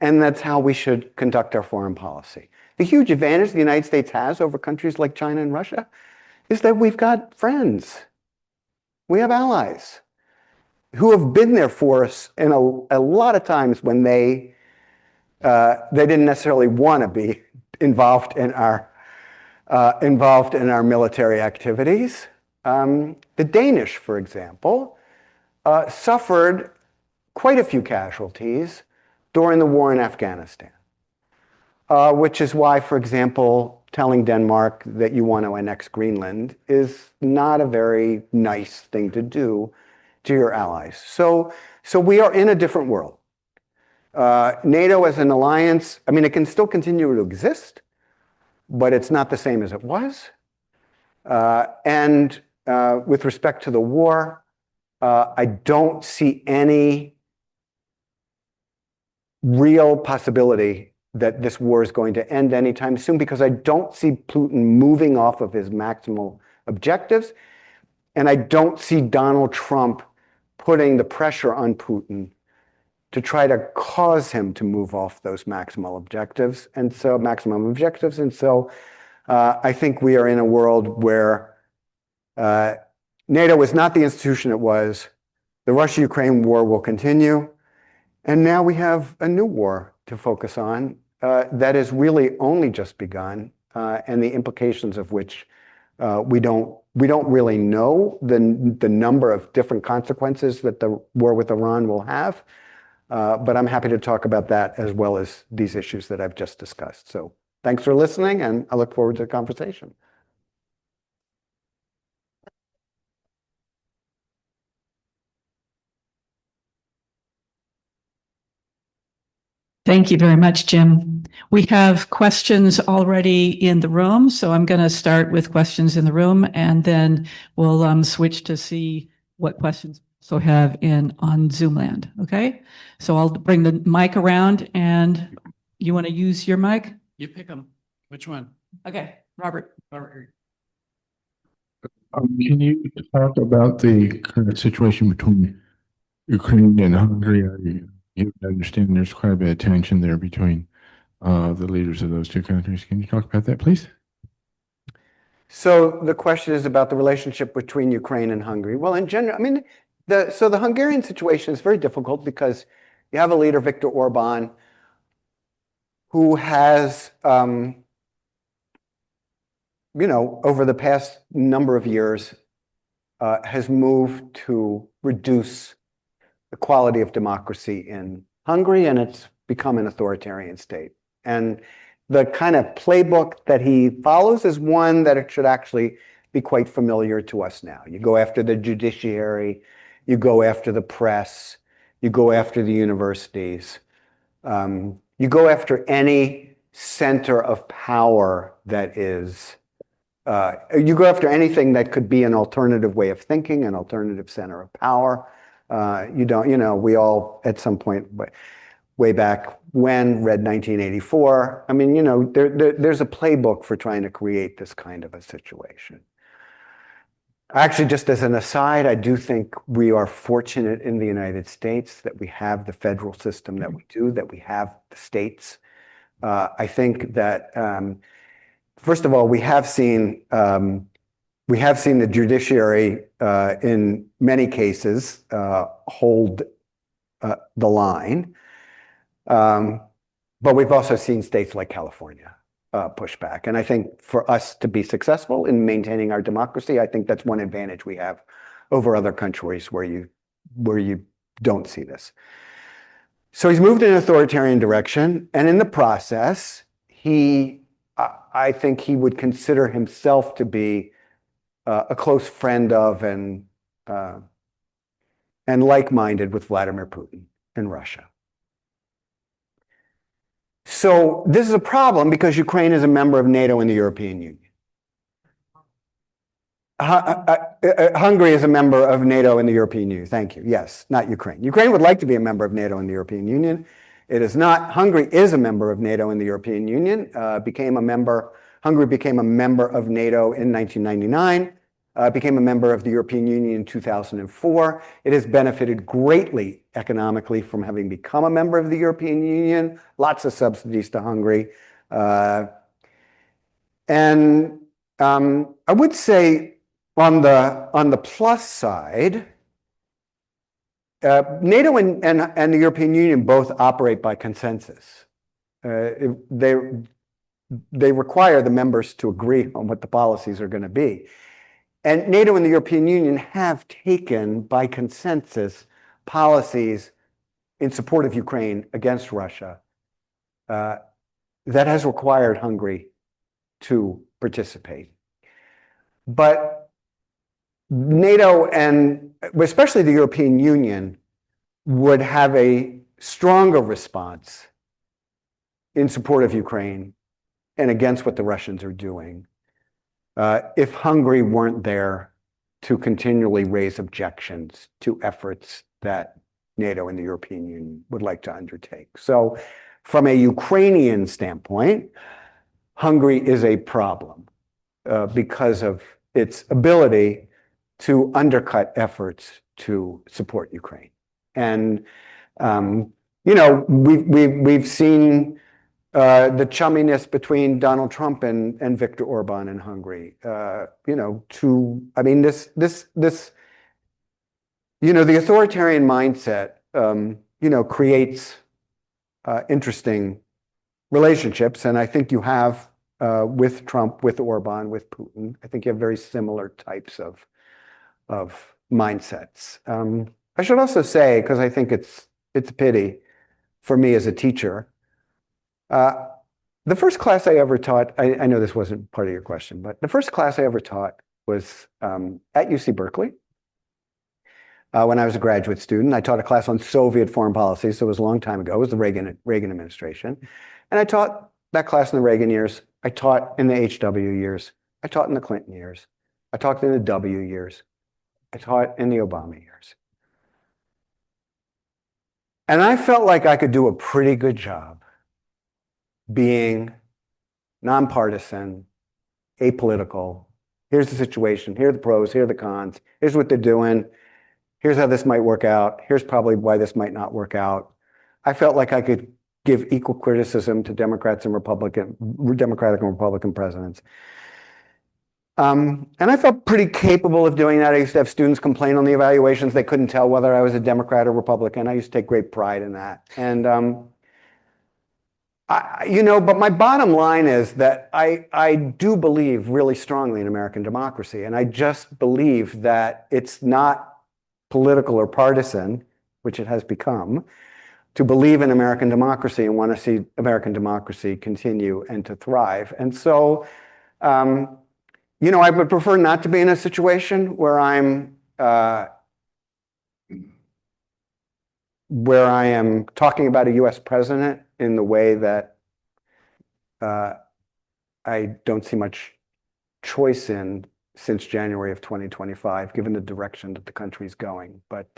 And that's how we should conduct our foreign policy. The huge advantage the United States has over countries like China and Russia is that we've got friends. We have allies who have been there for us in a lot of times when they didn't necessarily want to be involved in our military activities. The Danish, for example, suffered quite a few casualties during the war in Afghanistan, which is why, for example, telling Denmark that you want to annex Greenland is not a very nice thing to do to your allies. So we are in a different world. NATO as an alliance, I mean, it can still continue to exist, but it's not the same as it was. And with respect to the war, I don't see any real possibility that this war is going to end anytime soon, because I don't see Putin moving off of his maximal objectives, and I don't see Donald Trump putting the pressure on Putin to try to cause him to move off those maximum objectives. And so I think we are in a world where NATO is not the institution it was. The Russia-Ukraine war will continue. And now we have a new war to focus on that has really only just begun, and the implications of which we don't really know the number of different consequences that the war with Iran will have. But I'm happy to talk about that as well as these issues that I've just discussed. So thanks for listening, and I look forward to the conversation. Thank you very much, Jim. We have questions already in the room, so I'm going to start with questions in the room, and then we'll switch to see what questions we also have on Zoom land. Okay, so I'll bring the mic around, and you want to use your mic? You pick them. Which one? Okay, Robert. Can you talk about the current situation between Ukraine and Hungary? You understand there's quite a bit of tension there between the leaders of those two countries. Can you talk about that, please? So the question is about the relationship between Ukraine and Hungary. Well, in general, I mean, the Hungarian situation is very difficult because you have a leader, Viktor Orban, who has, over the past number of years, has moved to reduce the quality of democracy in Hungary, and it's become an authoritarian state. And the kind of playbook that he follows is one that it should actually be quite familiar to us now. You go after the judiciary, you go after the press, you go after the universities, you go after any center of power that is, you go after anything that could be an alternative way of thinking, an alternative center of power. We all at some point way back when read 1984. I mean, there's a playbook for trying to create this kind of a situation. Actually, just as an aside, I do think we are fortunate in the United States that we have the federal system that we do, that we have the states. I think that, first of all, we have seen the judiciary in many cases hold the line. But we've also seen states like California push back. And I think for us to be successful in maintaining our democracy, I think that's one advantage we have over other countries where you don't see this. So he's moved in an authoritarian direction, and in the process, I think he would consider himself to be a close friend of and like-minded with Vladimir Putin in Russia. So this is a problem because Ukraine is a member of NATO and the European Union. Hungary is a member of NATO and the European Union. Thank you. Yes, not Ukraine. Ukraine would like to be a member of NATO and the European Union. It is not. Hungary is a member of NATO and the European Union. Hungary became a member of NATO in 1999. Became a member of the European Union in 2004. It has benefited greatly economically from having become a member of the European Union. Lots of subsidies to Hungary. And I would say on the plus side, NATO and the European Union both operate by consensus. They require the members to agree on what the policies are going to be. And NATO and the European Union have taken, by consensus, policies in support of Ukraine against Russia that has required Hungary to participate. But NATO and especially the European Union would have a stronger response in support of Ukraine and against what the Russians are doing if Hungary weren't there to continually raise objections to efforts that NATO and the European Union would like to undertake. So from a Ukrainian standpoint, Hungary is a problem because of its ability to undercut efforts to support Ukraine. And, we've seen the chumminess between Donald Trump and Viktor Orban in Hungary. The authoritarian mindset, creates interesting relationships. And I think you have with Trump, with Orban, with Putin, I think you have very similar types of mindsets. I should also say, because I think it's a pity for me as a teacher, the first class I ever taught, I know this wasn't part of your question, but the first class I ever taught was at UC Berkeley. When I was a graduate student, I taught a class on Soviet foreign policy, so it was a long time ago. It was the Reagan administration. And I taught that class in the Reagan years. I taught in the HW years. I taught in the Clinton years. I taught in the W years. I taught in the Obama years. And I felt like I could do a pretty good job being nonpartisan, apolitical. Here's the situation. Here are the pros. Here are the cons. Here's what they're doing. Here's how this might work out. Here's probably why this might not work out. I felt like I could give equal criticism to Democratic and Republican presidents. And I felt pretty capable of doing that. I used to have students complain on the evaluations. They couldn't tell whether I was a Democrat or Republican. I used to take great pride in that. And, but my bottom line is that I do believe really strongly in American democracy. And I just believe that it's not political or partisan, which it has become, to believe in American democracy and want to see American democracy continue and to thrive. And so, I would prefer not to be in a situation where I am talking about a US president in the way that I don't see much choice in since January of 2025, given the direction that the country's going. But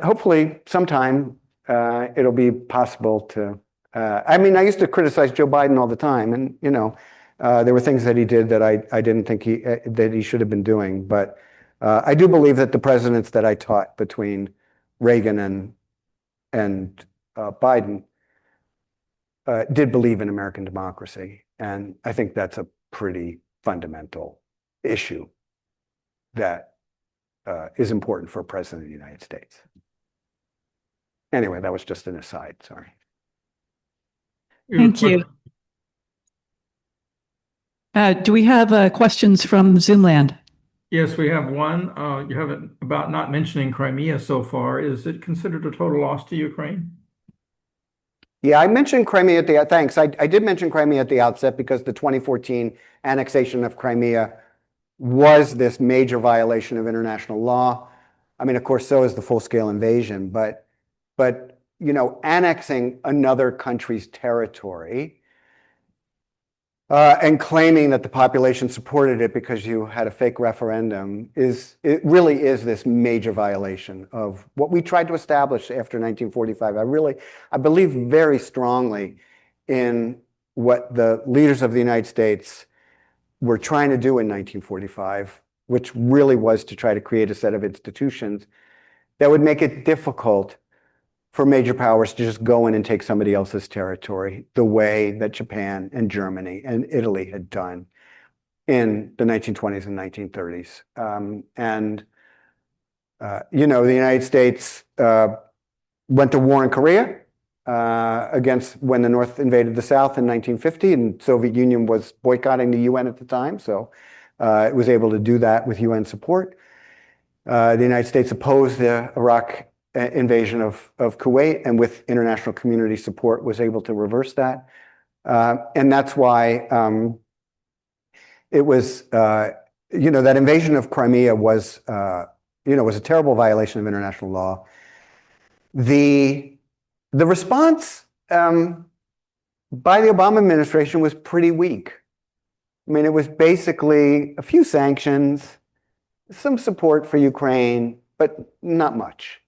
hopefully sometime it'll be possible to, I used to criticize Joe Biden all the time, and, there were things that he did that I didn't think that he should have been doing. But I do believe that the presidents that I taught between Reagan and Biden did believe in American democracy. And I think that's a pretty fundamental issue that is important for a president of the United States. Anyway, that was just an aside, sorry. Thank you. Do we have questions from Zoomland? Yes, we have one. You have it about not mentioning Crimea so far. Is it considered a total loss to Ukraine? Yeah, I mentioned Crimea at the, thanks. I did mention Crimea at the outset because the 2014 annexation of Crimea was this major violation of international law. I mean, of course, so is the full-scale invasion, but annexing another country's territory and claiming that the population supported it because you had a fake referendum it really is this major violation of what we tried to establish after 1945. I believe very strongly in what the leaders of the United States were trying to do in 1945, which really was to try to create a set of institutions that would make it difficult for major powers to just go in and take somebody else's territory the way that Japan and Germany and Italy had done in the 1920s and 1930s. The United States went to war in Korea against when the North invaded the South in 1950, and the Soviet Union was boycotting the UN at the time, so it was able to do that with UN support. The United States opposed the Iraq invasion of Kuwait, and with international community support was able to reverse that. And that's why it was, that invasion of Crimea was a terrible violation of international law. The response by the Obama administration was pretty weak. I mean, it was basically a few sanctions, some support for Ukraine, but not much.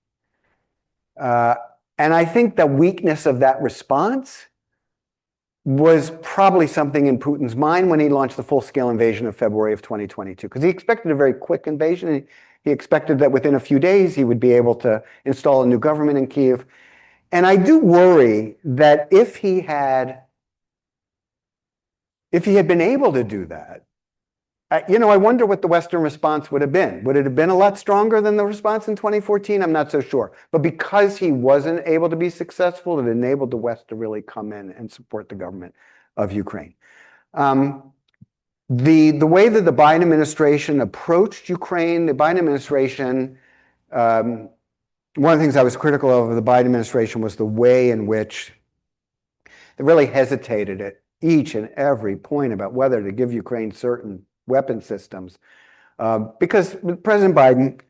And I think the weakness of that response was probably something in Putin's mind when he launched the full-scale invasion of February of 2022, because he expected a very quick invasion. He expected that within a few days he would be able to install a new government in Kyiv. And I do worry that if he had been able to do that, I wonder what the Western response would have been. Would it have been a lot stronger than the response in 2014? I'm not so sure. But because he wasn't able to be successful, it enabled the West to really come in and support the government of Ukraine. The way that the Biden administration approached Ukraine, the Biden administration, one of the things I was critical of the Biden administration was the way in which they really hesitated at each and every point about whether to give Ukraine certain weapon systems, because President Biden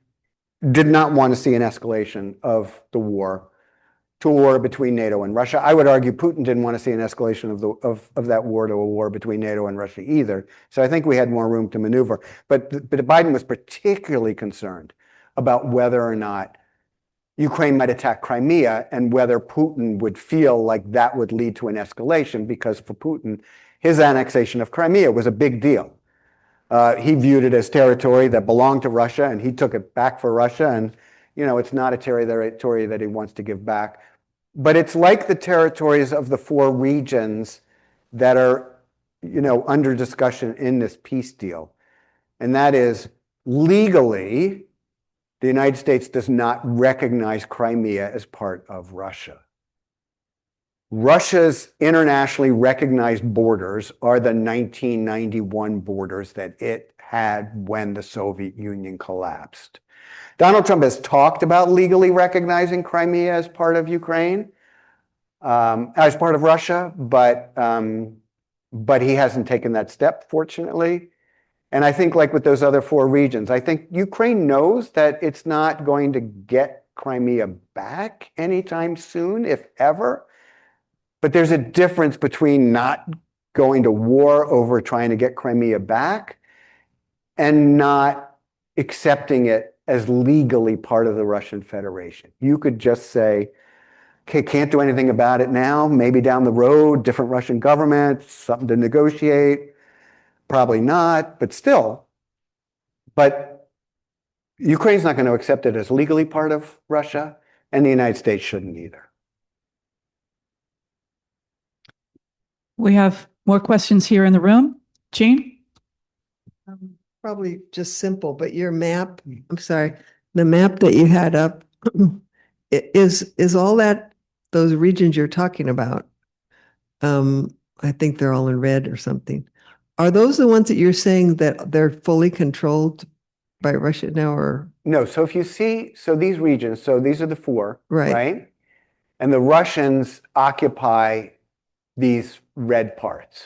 did not want to see an escalation of the war to a war between NATO and Russia. I would argue Putin didn't want to see an escalation of that war to a war between NATO and Russia either. So I think we had more room to maneuver. But Biden was particularly concerned about whether or not Ukraine might attack Crimea and whether Putin would feel like that would lead to an escalation, because for Putin, his annexation of Crimea was a big deal. He viewed it as territory that belonged to Russia, and he took it back for Russia. And, it's not a territory that he wants to give back. But it's like the territories of the 4 regions that are, under discussion in this peace deal. And that is, legally, the United States does not recognize Crimea as part of Russia. Russia's internationally recognized borders are the 1991 borders that it had when the Soviet Union collapsed. Donald Trump has talked about legally recognizing Crimea as part of Ukraine, as part of Russia, but he hasn't taken that step, fortunately. And I think, like with those other 4 regions, I think Ukraine knows that it's not going to get Crimea back anytime soon, if ever. But there's a difference between not going to war over trying to get Crimea back and not accepting it as legally part of the Russian Federation. You could just say, okay, can't do anything about it now, maybe down the road, different Russian government, something to negotiate, probably not, but still. But Ukraine's not going to accept it as legally part of Russia, and the United States shouldn't either. We have more questions here in the room. Jean? Probably just simple, but your map, I'm sorry, the map that you had up, is all that, those regions you're talking about, I think they're all in red or something. Are those the ones that you're saying that they're fully controlled by Russia now, or No, so if you see, so these regions, so these are the four, Right. right? And the Russians occupy these red parts.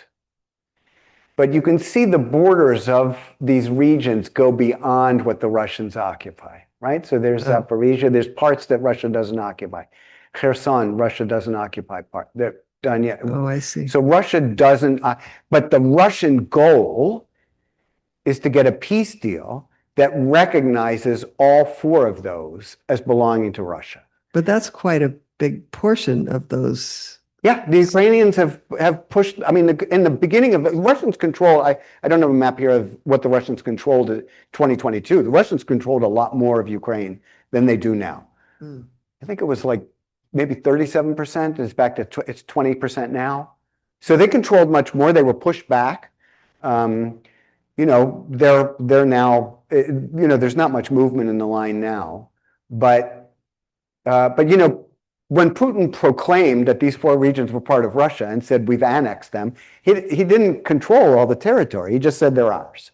But you can see the borders of these regions go beyond what the Russians occupy, right? So there's Oh. Zaporizhia, there's parts that Russia doesn't occupy. Kherson, Russia doesn't occupy part. oh, I see. So Russia doesn't, but the Russian goal is to get a peace deal that recognizes all four of those as belonging to Russia. But that's quite a big portion of those. Yeah, the Ukrainians have pushed, I mean, in the beginning of the Russians control, I don't have a map here of what the Russians controlled in 2022. The Russians controlled a lot more of Ukraine than they do now. Hmm. I think it was like maybe 37%. It's back to it's 20% now. So they controlled much more. They were pushed back. You know, they're now, you know, there's not much movement in the line now. But you know, when Putin proclaimed that these four regions were part of Russia and said we've annexed them, he didn't control all the territory. He just said they're ours.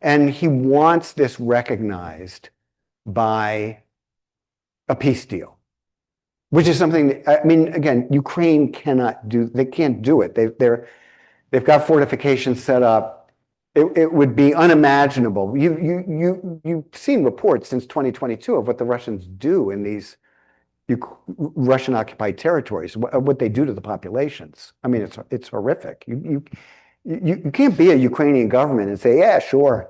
And he wants this recognized by a peace deal, which is something that, I mean, again, Ukraine cannot do, they can't do it. They've got fortifications set up. It would be unimaginable. You've seen reports since 2022 of what the Russians do in these Russian occupied territories, what they do to the populations. I mean, it's horrific. You can't be a Ukrainian government and say, yeah, sure,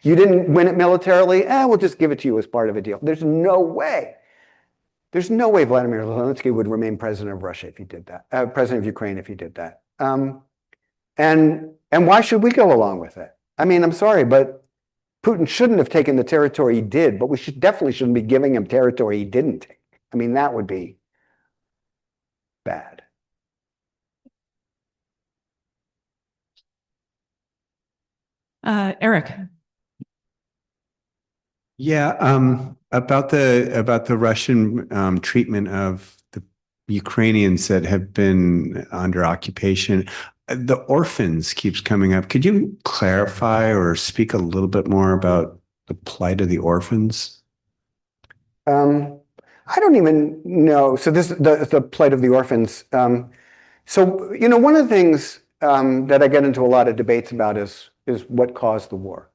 you didn't win it militarily, we'll just give it to you as part of a deal. There's no way. There's no way Vladimir Zelensky would remain president of Russia if he did that, president of Ukraine if he did that. And why should we go along with it? I mean, I'm sorry, but Putin shouldn't have taken the territory he did, but we definitely shouldn't be giving him territory he didn't take. I mean, that would be bad. Eric. Yeah, about the Russian treatment of the Ukrainians that have been under occupation. The orphans keeps coming up. Could you clarify or speak a little bit more about the plight of the orphans? I don't even know. So the plight of the orphans. So, you know, one of the things that I get into a lot of debates about is what caused the war.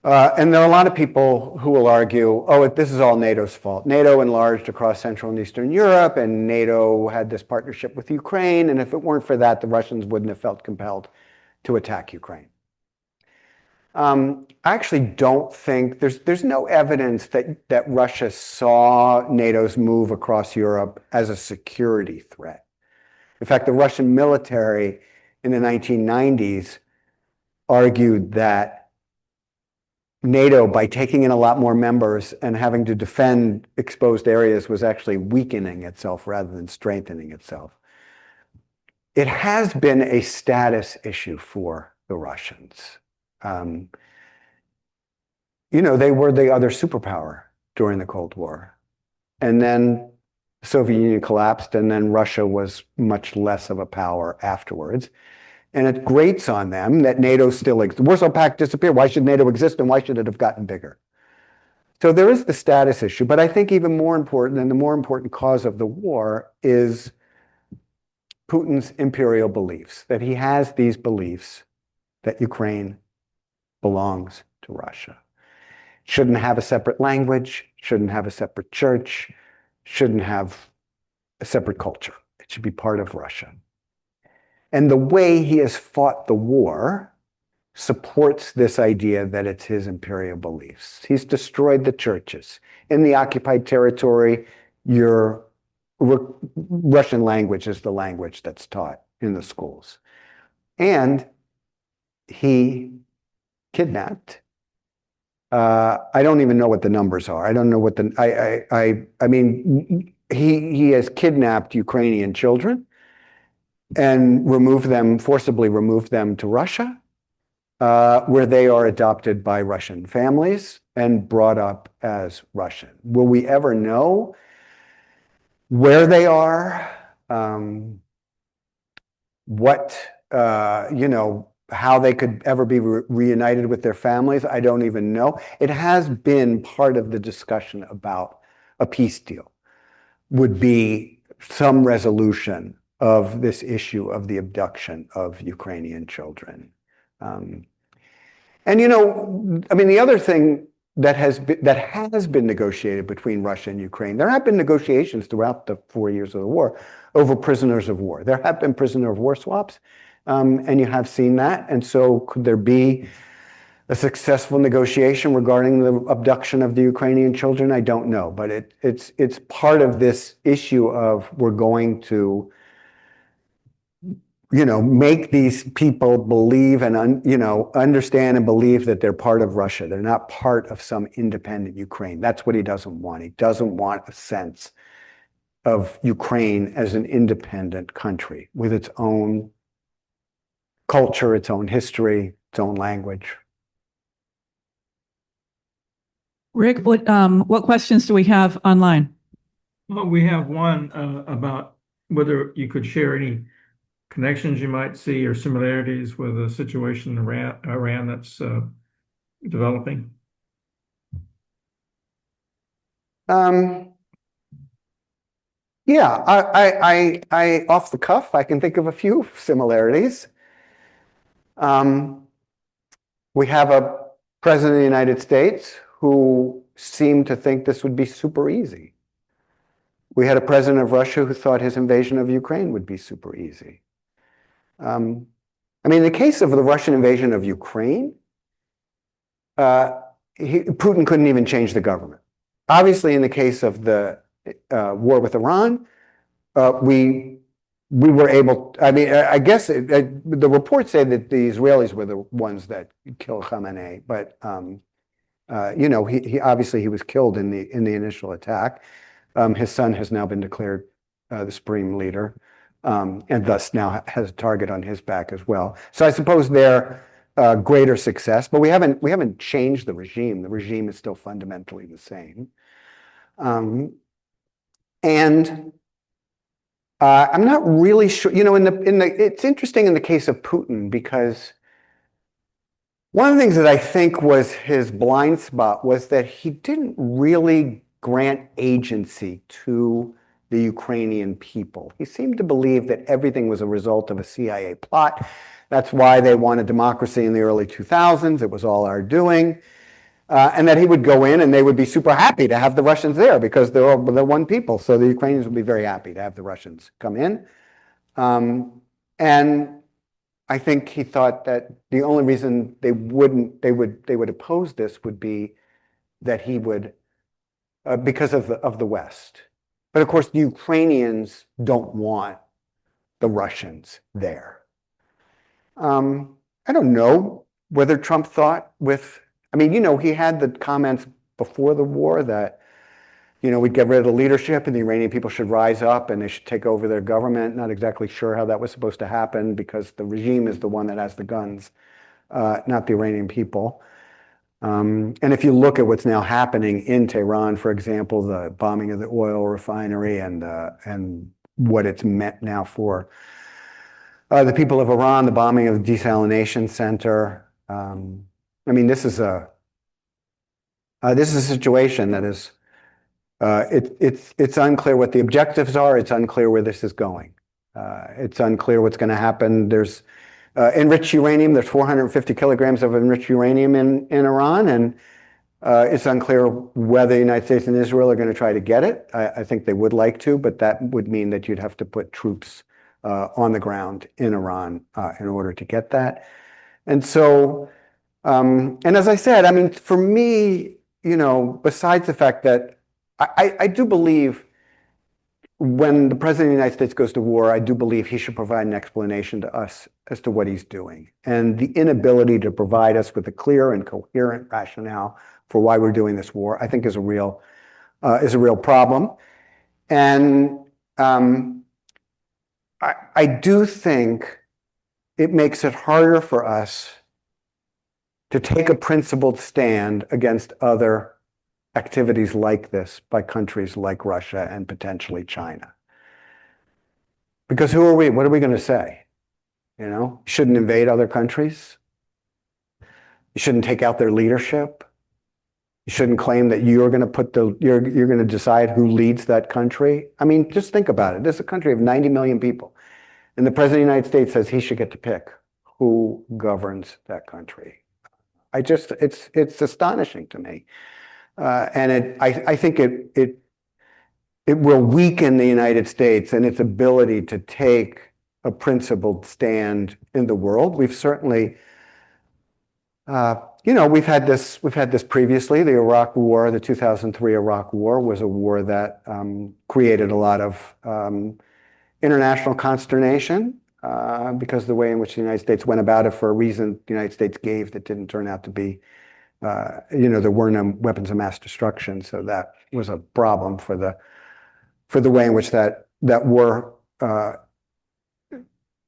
And there are a lot of people who will argue, oh, this is all NATO's fault. NATO enlarged across Central and Eastern Europe, and NATO had this partnership with Ukraine, and if it weren't for that, the Russians wouldn't have felt compelled to attack Ukraine. I actually don't think, there's no evidence that Russia saw NATO's move across Europe as a security threat. In fact, the Russian military in the 1990s argued that NATO, by taking in a lot more members and having to defend exposed areas, was actually weakening itself rather than strengthening itself. It has been a status issue for the Russians. You know, they were the other superpower during the Cold War. And then the Soviet Union collapsed, and then Russia was much less of a power afterwards. And it grates on them that NATO still exists. The Warsaw Pact disappeared. Why should NATO exist, and why should it have gotten bigger? So there is the status issue, but I think even more important, and the more important cause of the war, is Putin's imperial beliefs, that he has these beliefs that Ukraine belongs to Russia. Shouldn't have a separate language, shouldn't have a separate church, shouldn't have a separate culture. It should be part of Russia. And the way he has fought the war supports this idea that it's his imperial beliefs. He's destroyed the churches. In the occupied territory, your Russian language is the language that's taught in the schools. And he kidnapped, I don't even know what the numbers are. I don't know what I mean, he has kidnapped Ukrainian children and forcibly removed them to Russia, where they are adopted by Russian families and brought up as Russian. Will we ever know where they are? what, how they could ever be reunited with their families, I don't even know. It has been part of the discussion about a peace deal, would be some resolution of this issue of the abduction of Ukrainian children. And I mean, the other thing that has been negotiated between Russia and Ukraine, there have been negotiations throughout the 4 years of the war over prisoners of war. There have been prisoner of war swaps, and you have seen that. And so could there be a successful negotiation regarding the abduction of the Ukrainian children? I don't know, but it's part of this issue of we're going to make these people believe and, understand and believe that they're part of Russia. They're not part of some independent Ukraine. That's what he doesn't want. He doesn't want a sense of Ukraine as an independent country with its own culture, its own history, its own language. Rick, what questions do we have online? Well, we have one about whether you could share any connections you might see or similarities with the situation in Iran that's developing. Yeah, I off the cuff, I can think of a few similarities. We have a president of the United States who seemed to think this would be super easy. We had a president of Russia who thought his invasion of Ukraine would be super easy. I mean, in the case of the Russian invasion of Ukraine, Putin couldn't even change the government. Obviously, in the case of the war with Iran, we were able, I mean, I guess the reports say that the Israelis were the ones that killed Khamenei, but he obviously was killed in the initial attack. His son has now been declared the supreme leader, and thus now has a target on his back as well. So I suppose they're greater success, but we haven't changed the regime. The regime is still fundamentally the same. And I'm not really sure, it's interesting in the case of Putin, because one of the things that I think was his blind spot was that he didn't really grant agency to the Ukrainian people. He seemed to believe that everything was a result of a CIA plot. That's why they wanted democracy in the early 2000s. It was all our doing. And that he would go in and they would be super happy to have the Russians there because they're one people. So the Ukrainians would be very happy to have the Russians come in. And I think he thought that the only reason they would oppose this would be that he would, because of the West. But of course, the Ukrainians don't want the Russians there. I don't know whether Trump thought he had the comments before the war that, we'd get rid of the leadership and the Iranian people should rise up and they should take over their government. Not exactly sure how that was supposed to happen because the regime is the one that has the guns, not the Iranian people. And if you look at what's now happening in Tehran, for example, the bombing of the oil refinery and what it's meant now for the people of Iran, the bombing of the desalination center. This is a situation that is it's unclear what the objectives are. It's unclear where this is going. It's unclear what's going to happen. There's enriched uranium. There's 450 kilograms of enriched uranium in Iran, and it's unclear whether the United States and Israel are going to try to get it. I think they would like to, but that would mean that you'd have to put troops on the ground in Iran in order to get that. And so, and as I said, for me, besides the fact that I do believe when the president of the United States goes to war, I do believe he should provide an explanation to us as to what he's doing. And the inability to provide us with a clear and coherent rationale for why we're doing this war, I think is a real problem. And I do think it makes it harder for us to take a principled stand against other activities like this by countries like Russia and potentially China. Because who are we? What are we going to say? You know, you shouldn't invade other countries. You shouldn't take out their leadership. You shouldn't claim that you're going to you're going to decide who leads that country. I mean, just think about it. This is a country of 90 million people, and the president of the United States says he should get to pick who governs that country. It's astonishing to me, and I think it will weaken the United States and its ability to take a principled stand in the world. We've certainly, we've had this previously. The Iraq War, the 2003 Iraq War, was a war that created a lot of international consternation because of the way in which the United States went about it for a reason the United States gave that didn't turn out to be, there were no weapons of mass destruction. So that was a problem for the way in which that war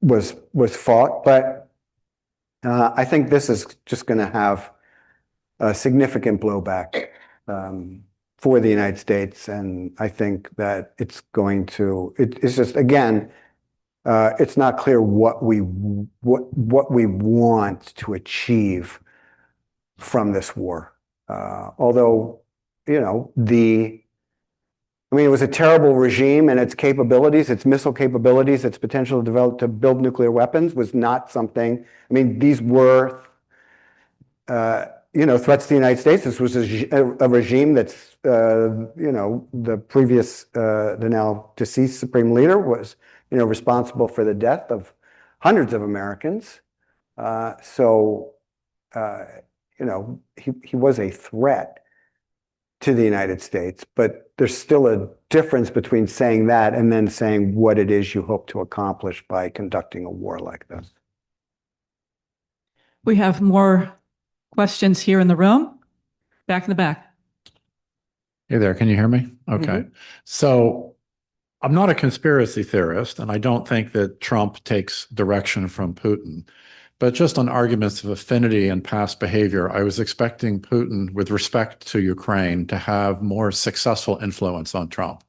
was fought. But I think this is just going to have a significant blowback for the United States, and I think that it's going to. It's just, again, it's not clear what we want to achieve from this war. Although, it was a terrible regime, and its capabilities, its missile capabilities, its potential to build nuclear weapons was not something. I mean, these were, threats to the United States. This was a regime that's, the previous, the now deceased supreme leader was, responsible for the death of hundreds of Americans. He was a threat to the United States, but there's still a difference between saying that and then saying what it is you hope to accomplish by conducting a war like this. We have more questions here in the room. Back in the back. Hey there, can you hear me? Okay. So I'm not a conspiracy theorist, and I don't think that Trump takes direction from Putin. But just on arguments of affinity and past behavior, I was expecting Putin, with respect to Ukraine, to have more successful influence on Trump.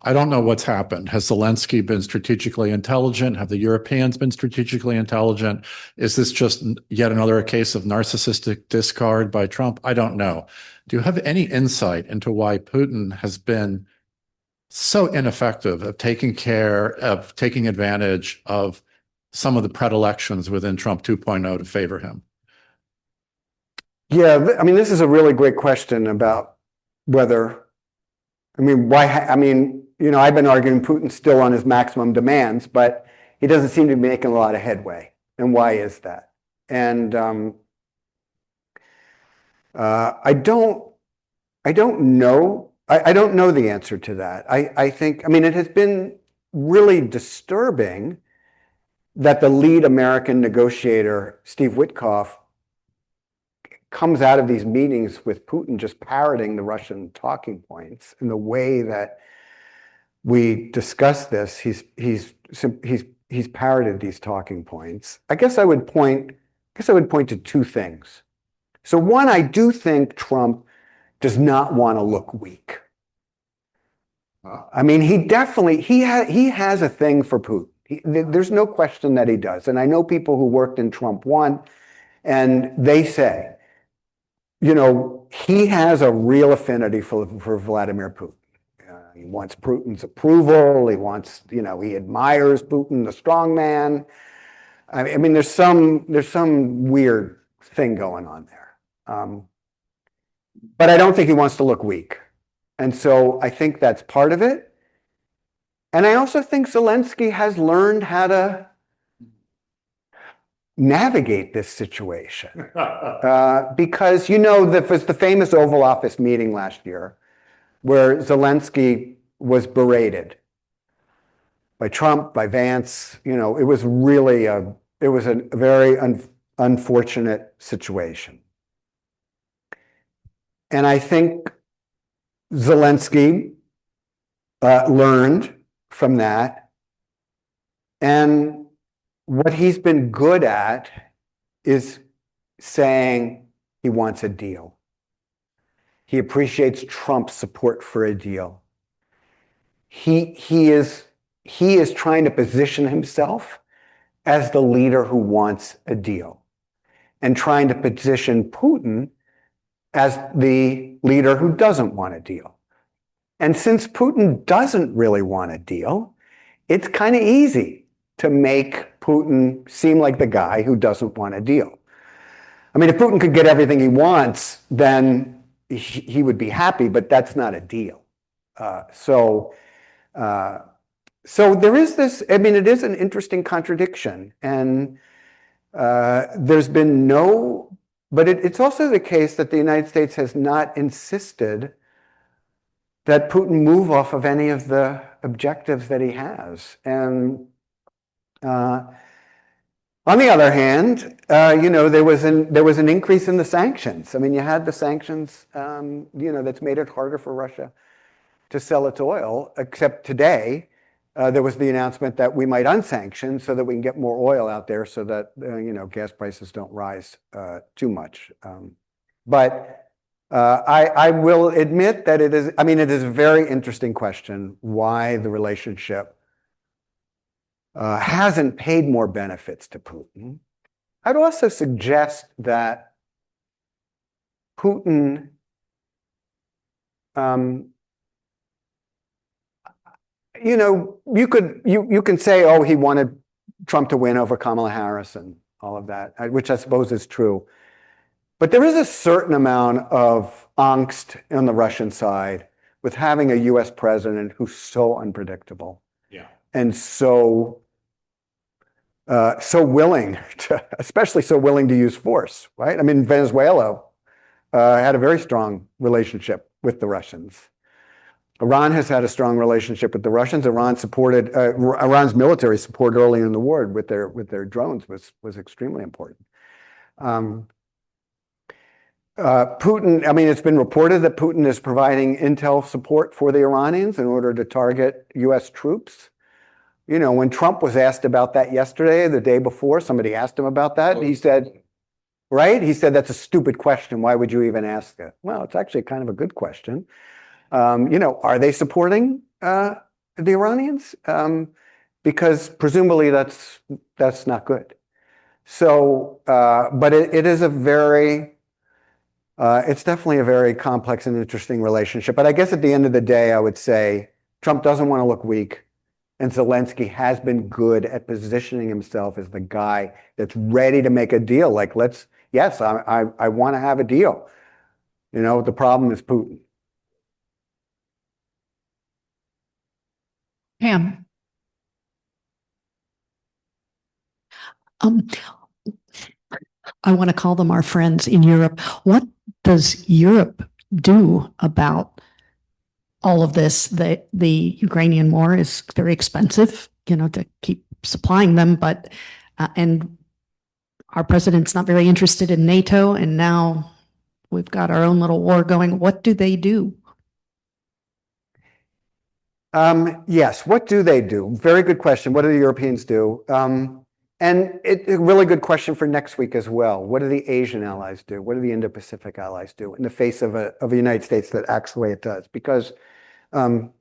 I don't know what's happened. Has Zelensky been strategically intelligent? Have the Europeans been strategically intelligent? Is this just yet another case of narcissistic discard by Trump? I don't know. Do you have any insight into why Putin has been so ineffective at taking advantage of some of the predilections within Trump 2.0 to favor him? Yeah, I mean, this is a really great question about whether, why, I've been arguing Putin's still on his maximum demands, but he doesn't seem to be making a lot of headway. And why is that? And I don't know. I don't know the answer to that. I think, it has been really disturbing that the lead American negotiator, Steve Witkoff, comes out of these meetings with Putin just parroting the Russian talking points. In the way that we discuss this, he's parroted these talking points. I guess I would point to two things. So one, I do think Trump does not want to look weak. He has a thing for Putin. There's no question that he does. And I know people who worked in Trump 1, and they say, he has a real affinity for Vladimir Putin. He wants Putin's approval. He wants, he admires Putin, the strong man. There's some weird thing going on there. But I don't think he wants to look weak. And so I think that's part of it. And I also think Zelensky has learned how to navigate this situation. Because, there was the famous Oval Office meeting last year where Zelensky was berated by Trump, by Vance. It was really a very unfortunate situation. And I think Zelensky learned from that. And what he's been good at is saying he wants a deal. He appreciates Trump's support for a deal. He is trying to position himself as the leader who wants a deal and trying to position Putin as the leader who doesn't want a deal. And since Putin doesn't really want a deal, it's kind of easy to make Putin seem like the guy who doesn't want a deal. I mean, if Putin could get everything he wants, then he would be happy, but that's not a deal. So there is this, I mean, it is an interesting contradiction. And there's been no, but it's also the case that the United States has not insisted that Putin move off of any of the objectives that he has. And on the other hand, you know, there was an increase in the sanctions. I mean, you had the sanctions, you know, that's made it harder for Russia to sell its oil, except today, there was the announcement that we might unsanction so that we can get more oil out there so that, you know, gas prices don't rise too much. But I will admit that it is, I mean, it is a very interesting question why the relationship hasn't paid more benefits to Putin. I'd also suggest that Putin you know, you can say, oh, he wanted Trump to win over Kamala Harris and all of that, which I suppose is true. But there is a certain amount of angst on the Russian side with having a US president who's so unpredictable. Yeah. And so willing to, especially so willing to use force, right? I mean, Venezuela had a very strong relationship with the Russians. Iran has had a strong relationship with the Russians. Iran supported Iran's military support early in the war with their drones was extremely important. Putin, I mean, it's been reported that Putin is providing intel support for the Iranians in order to target US troops. You know, when Trump was asked about that yesterday, the day before, somebody asked him about that. He said, right? He said, that's a stupid question. Why would you even ask it? Well, it's actually kind of a good question. You know, are they supporting the Iranians? Because presumably that's not good. So, but it is a very, it's definitely a very complex and interesting relationship. But I guess at the end of the day, I would say Trump doesn't want to look weak. And Zelensky has been good at positioning himself as the guy that's ready to make a deal. Like, yes, I want to have a deal. You know, the problem is Putin. Pam. I want to call them our friends in Europe. What does Europe do about all of this? The Ukrainian war is very expensive, you know, to keep supplying them, but and our president's not very interested in NATO, and now we've got our own little war going. What do they do? Yes, what do they do? Very good question. What do the Europeans do? And it's a really good question for next week as well. What do the Asian allies do? What do the Indo-Pacific allies do in the face of a United States that acts the way it does? Because, you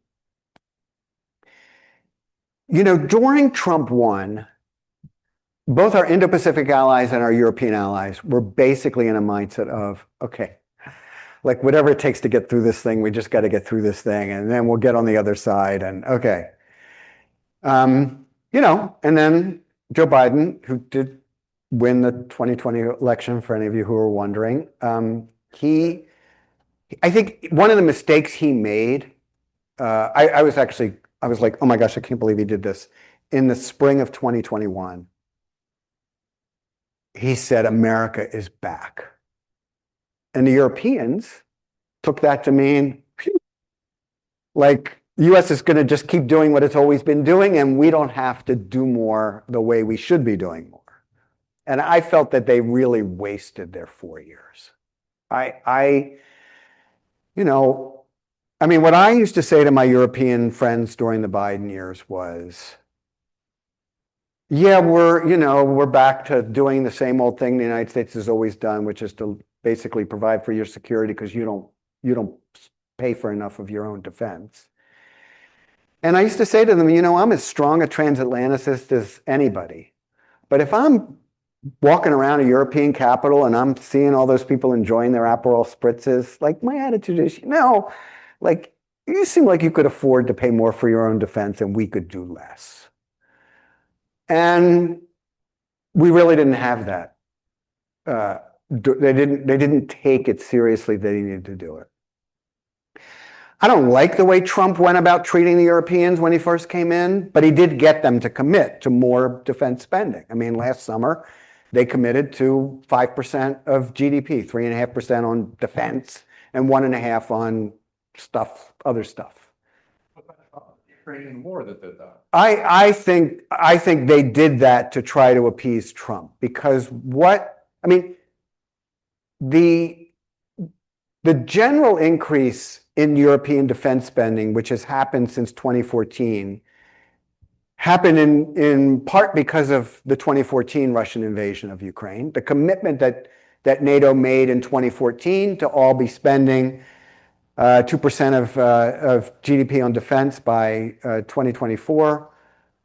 know, during Trump 1, both our Indo-Pacific allies and our European allies were basically in a mindset of, okay, like whatever it takes to get through this thing, we just got to get through this thing, and then we'll get on the other side, and okay. You know, and then Joe Biden, who did win the 2020 election, for any of you who are wondering, I think one of the mistakes he made, I was like, oh my gosh, I can't believe he did this. In the spring of 2021, he said, America is back. And the Europeans took that to mean, phew, like, the US is going to just keep doing what it's always been doing, and we don't have to do more the way we should be doing more. And I felt that they really wasted their 4 years. You know, I mean, what I used to say to my European friends during the Biden years was, yeah, we're back to doing the same old thing the United States has always done, which is to basically provide for your security because you don't pay for enough of your own defense. And I used to say to them, you know, I'm as strong a transatlanticist as anybody. But if I'm walking around a European capital and I'm seeing all those people enjoying their Aperol spritzes, like my attitude is, like you seem like you could afford to pay more for your own defense and we could do less. And we really didn't have that. They didn't take it seriously. They needed to do it. I don't like the way Trump went about treating the Europeans when he first came in, but he did get them to commit to more defense spending. I mean, last summer, they committed to 5% of GDP, 3.5% on defense, and 1.5% on other stuff. Ukrainian war that did that. I think they did that to try to appease Trump, because the general increase in European defense spending, which has happened since 2014, happened in part because of the 2014 Russian invasion of Ukraine. The commitment that NATO made in 2014 to all be spending 2% of GDP on defense by 2024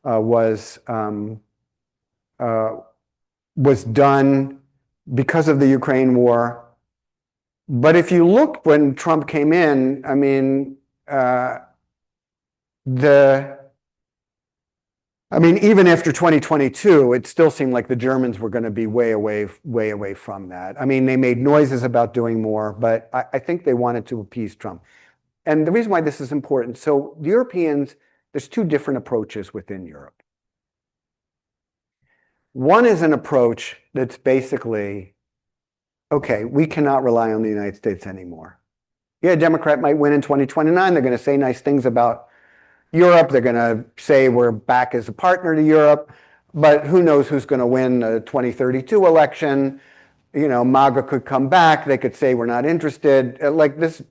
was done because of the Ukraine war. But if you look when Trump came in, I mean, even after 2022, it still seemed like the Germans were going to be way away from that. I mean, they made noises about doing more, but I think they wanted to appease Trump. And the reason why this is important, so the Europeans, there's two different approaches within Europe. One is an approach that's basically, okay, we cannot rely on the United States anymore. Yeah, a Democrat might win in 2029. They're going to say nice things about Europe. They're going to say we're back as a partner to Europe, but who knows who's going to win the 2032 election. MAGA could come back. They could say we're not interested. Like this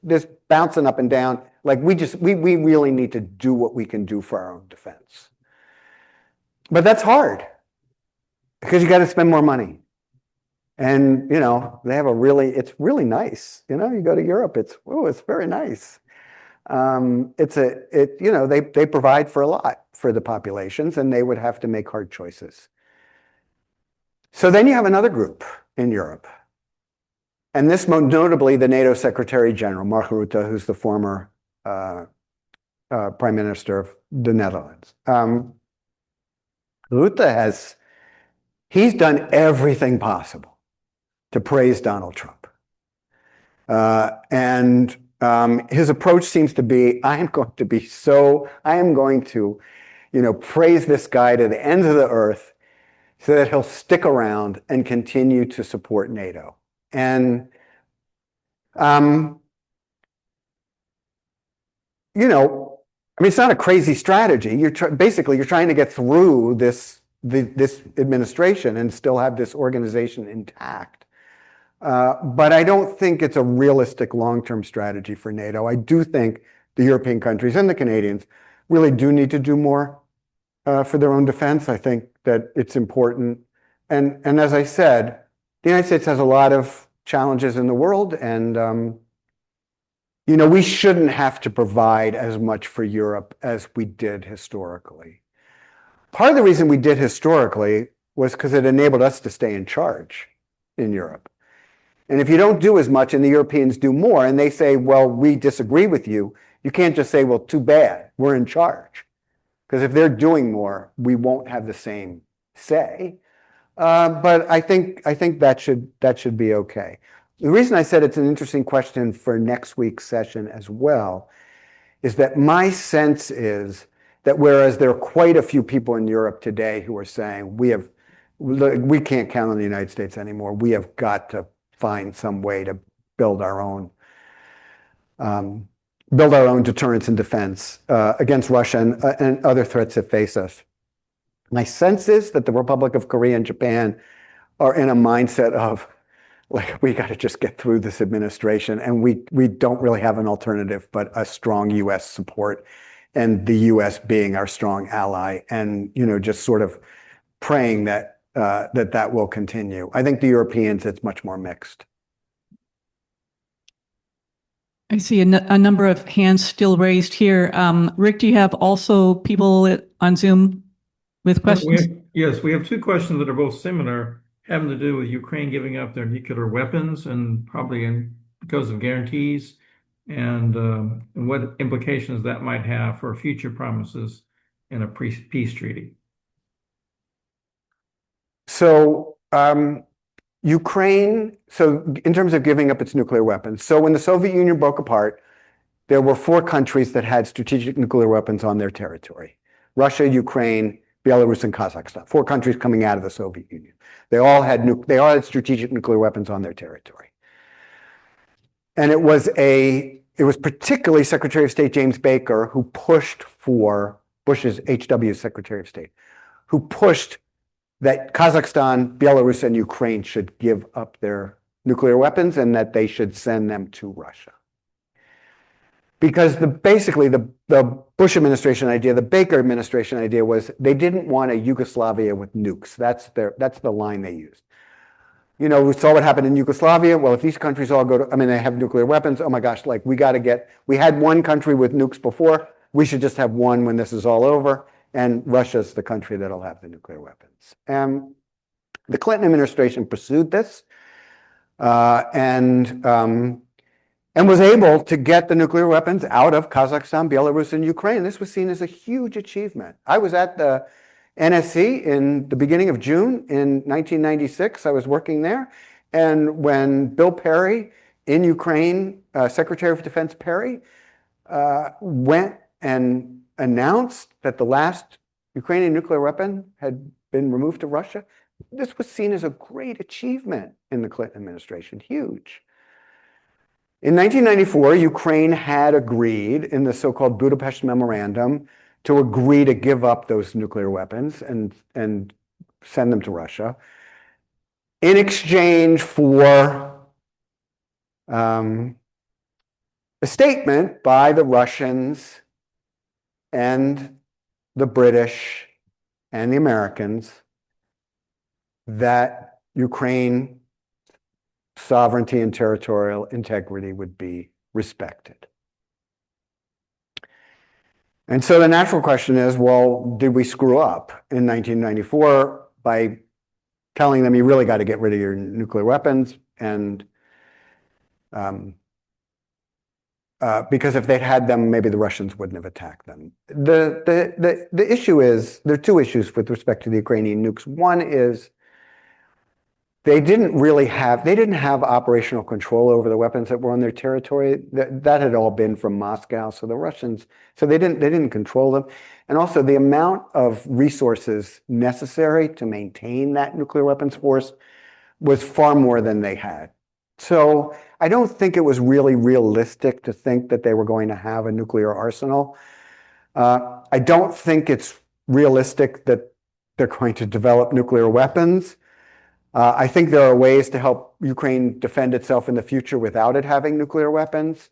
bouncing up and down. Like we really need to do what we can do for our own defense. But that's hard because you got to spend more money. And, they have it's really nice. You go to Europe, it's very nice. They provide for a lot for the populations, and they would have to make hard choices. So then you have another group in Europe, and this most notably the NATO Secretary General, Mark Rutte, who's the former Prime Minister of the Netherlands. Rutte he's done everything possible to praise Donald Trump. His approach seems to be, I am going to, praise this guy to the ends of the earth so that he'll stick around and continue to support NATO. And, it's not a crazy strategy. You're trying to get through this administration and still have this organization intact. But I don't think it's a realistic long-term strategy for NATO. I do think the European countries and the Canadians really do need to do more for their own defense. I think that it's important. And as I said, the United States has a lot of challenges in the world, and we shouldn't have to provide as much for Europe as we did historically. Part of the reason we did historically was because it enabled us to stay in charge in Europe. And if you don't do as much and the Europeans do more, and they say, well, we disagree with you, you can't just say, well, too bad, we're in charge. Because if they're doing more, we won't have the same say. But I think that should be okay. The reason I said it's an interesting question for next week's session as well is that my sense is that whereas there are quite a few people in Europe today who are saying we can't count on the United States anymore, we have got to find some way to build our own deterrence and defense against Russia and other threats that face us. My sense is that the Republic of Korea and Japan are in a mindset of, like, we got to just get through this administration, and we don't really have an alternative but a strong U.S. support, and the U.S. being our strong ally, and just sort of praying that that will continue. I think the Europeans, it's much more mixed. I see a number of hands still raised here. Rick, do you have also people on Zoom with questions? Yes, we have two questions that are both similar, having to do with Ukraine giving up their nuclear weapons and probably because of guarantees and what implications that might have for future promises in a peace treaty. So Ukraine, so in terms of giving up its nuclear weapons, so when the Soviet Union broke apart, there were 4 countries that had strategic nuclear weapons on their territory: Russia, Ukraine, Belarus, and Kazakhstan. 4 countries coming out of the Soviet Union. They all had strategic nuclear weapons on their territory. And it was particularly Secretary of State James Baker who pushed for Bush's HW Secretary of State, who pushed that Kazakhstan, Belarus, and Ukraine should give up their nuclear weapons and that they should send them to Russia. Because basically the Bush administration idea, the Baker administration idea was they didn't want a Yugoslavia with nukes. That's the line they used. You know, we saw what happened in Yugoslavia. Well, if these countries all they have nuclear weapons. Oh my gosh, like we had one country with nukes before. We should just have one when this is all over. And Russia's the country that'll have the nuclear weapons. And the Clinton administration pursued this and was able to get the nuclear weapons out of Kazakhstan, Belarus, and Ukraine. This was seen as a huge achievement. I was at the NSC in the beginning of June in 1996. I was working there. And when Bill Perry in Ukraine, Secretary of Defense Perry, went and announced that the last Ukrainian nuclear weapon had been removed to Russia, this was seen as a great achievement in the Clinton administration, huge. In 1994, Ukraine had agreed in the so-called Budapest Memorandum to agree to give up those nuclear weapons and send them to Russia in exchange for a statement by the Russians and the British and the Americans that Ukraine sovereignty and territorial integrity would be respected. And so the natural question is, well, did we screw up in 1994 by telling them you really got to get rid of your nuclear weapons? And because if they'd had them, maybe the Russians wouldn't have attacked them. The issue is, there are 2 issues with respect to the Ukrainian nukes. One is they didn't have operational control over the weapons that were on their territory. That had all been from Moscow. So the Russians, they didn't control them. And also the amount of resources necessary to maintain that nuclear weapons force was far more than they had. So I don't think it was really realistic to think that they were going to have a nuclear arsenal. I don't think it's realistic that they're going to develop nuclear weapons. I think there are ways to help Ukraine defend itself in the future without it having nuclear weapons.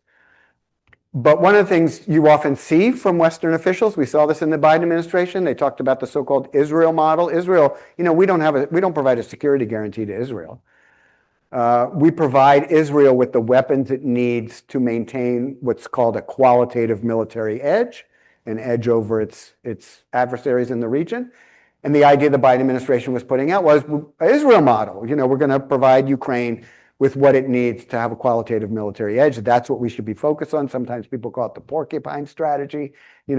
But one of the things you often see from Western officials, we saw this in the Biden administration, they talked about the so-called Israel model. Israel, we don't provide a security guarantee to Israel. We provide Israel with the weapons it needs to maintain what's called a qualitative military edge, an edge over its adversaries in the region. And the idea the Biden administration was putting out was an Israel model. We're going to provide Ukraine with what it needs to have a qualitative military edge. That's what we should be focused on. Sometimes people call it the porcupine strategy, you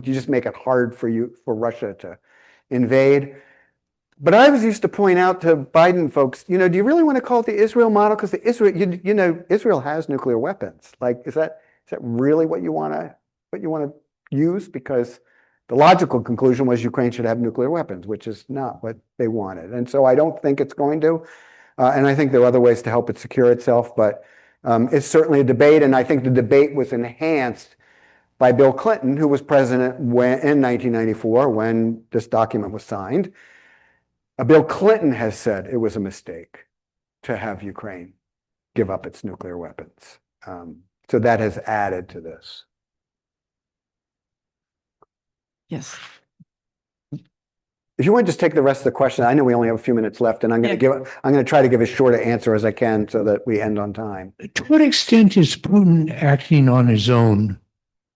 just make it hard for Russia to invade. But I always used to point out to Biden folks, do you really want to call it the Israel model? Because Israel has nuclear weapons. Like, is that really what you want to use? Because the logical conclusion was Ukraine should have nuclear weapons, which is not what they wanted. And so I don't think it's going to. And I think there are other ways to help it secure itself. But it's certainly a debate. And I think the debate was enhanced by Bill Clinton, who was president in 1994 when this document was signed. Bill Clinton has said it was a mistake to have Ukraine give up its nuclear weapons. So that has added to this. Yes. If you want to just take the rest of the question, I know we only have a few minutes left, and I'm going to try to give as short an answer as I can so that we end on time. To what extent is Putin acting on his own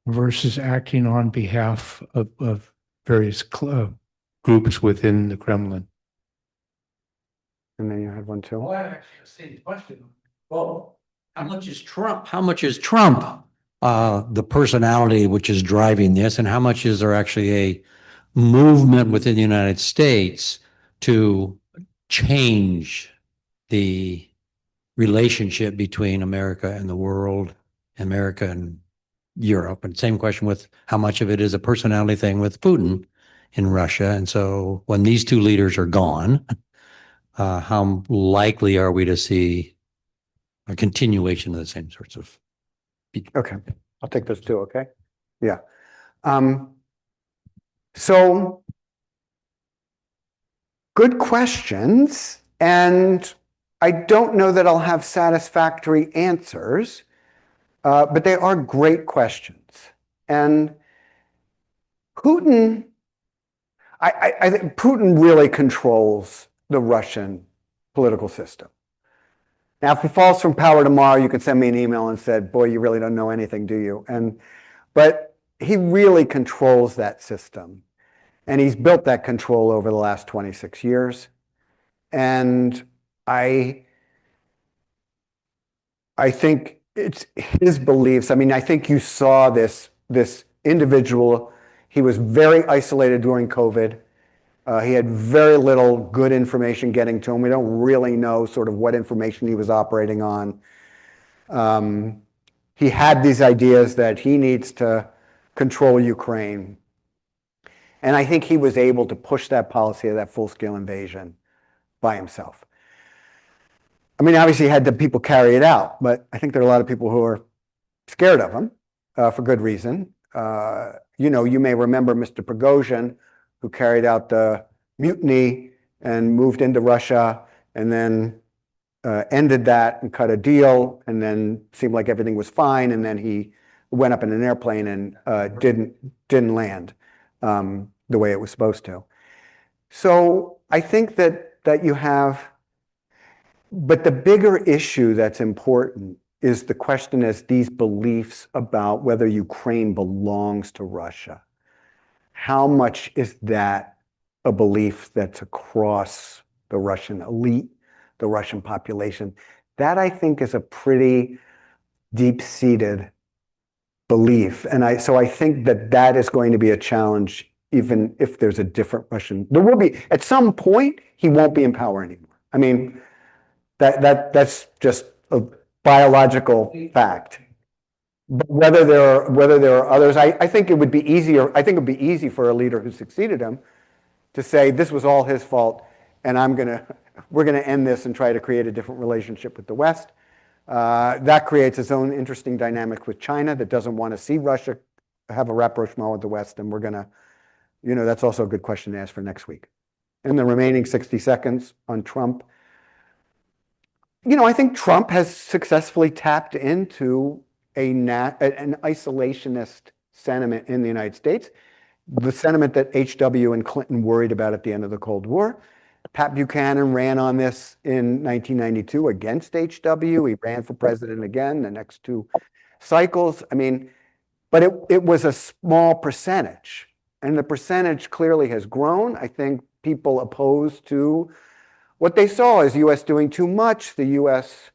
versus acting on behalf of various groups within the Kremlin. And then you had one too. Well, I actually the same question. Well, how much is Trump? How much is Trump, the personality which is driving this, and how much is there actually a movement within the United States to change the relationship between America and the world, America and Europe? And same question with how much of it is a personality thing with Putin in Russia. And so when these two leaders are gone, how likely are we to see a continuation of the same sorts of? Okay, I'll take those two, okay? Yeah. So good questions, and I don't know that I'll have satisfactory answers, but they are great questions. And Putin, I think Putin really controls the Russian political system. Now, if he falls from power tomorrow, you could send me an email and said, boy, you really don't know anything, do you? But he really controls that system. And he's built that control over the last 26 years. And I think it's his beliefs. I mean, I think you saw this individual. He was very isolated during COVID. He had very little good information getting to him. We don't really know sort of what information he was operating on. He had these ideas that he needs to control Ukraine. And I think he was able to push that policy of that full-scale invasion by himself. I mean, obviously he had the people carry it out, but I think there are a lot of people who are scared of him for good reason. You may remember Mr. Prigozhin, who carried out the mutiny and moved into Russia and then ended that and cut a deal, and then seemed like everything was fine, and then he went up in an airplane and didn't land the way it was supposed to. So I think that you have, but the bigger issue that's important is the question as these beliefs about whether Ukraine belongs to Russia. How much is that a belief that's across the Russian elite, the Russian population? That, I think, is a pretty deep-seated belief. And so I think that is going to be a challenge, even if there's a different Russian. There will be, at some point, he won't be in power anymore. I mean, that's just a biological fact. But whether there are others, I think it would be easier. I think it would be easy for a leader who succeeded him to say this was all his fault, and we're gonna end this and try to create a different relationship with the West. That creates its own interesting dynamic with China that doesn't want to see Russia have a rapprochement with the West, and we're gonna, that's also a good question to ask for next week. In the remaining 60 seconds on Trump, I think Trump has successfully tapped into an isolationist sentiment in the United States, the sentiment that H.W. and Clinton worried about at the end of the Cold War. Pat Buchanan ran on this in 1992 against H.W. He ran for president again the next two cycles. I mean, but it was a small percentage, and the percentage clearly has grown. I think people opposed to what they saw as U.S. doing too much, the U.S.,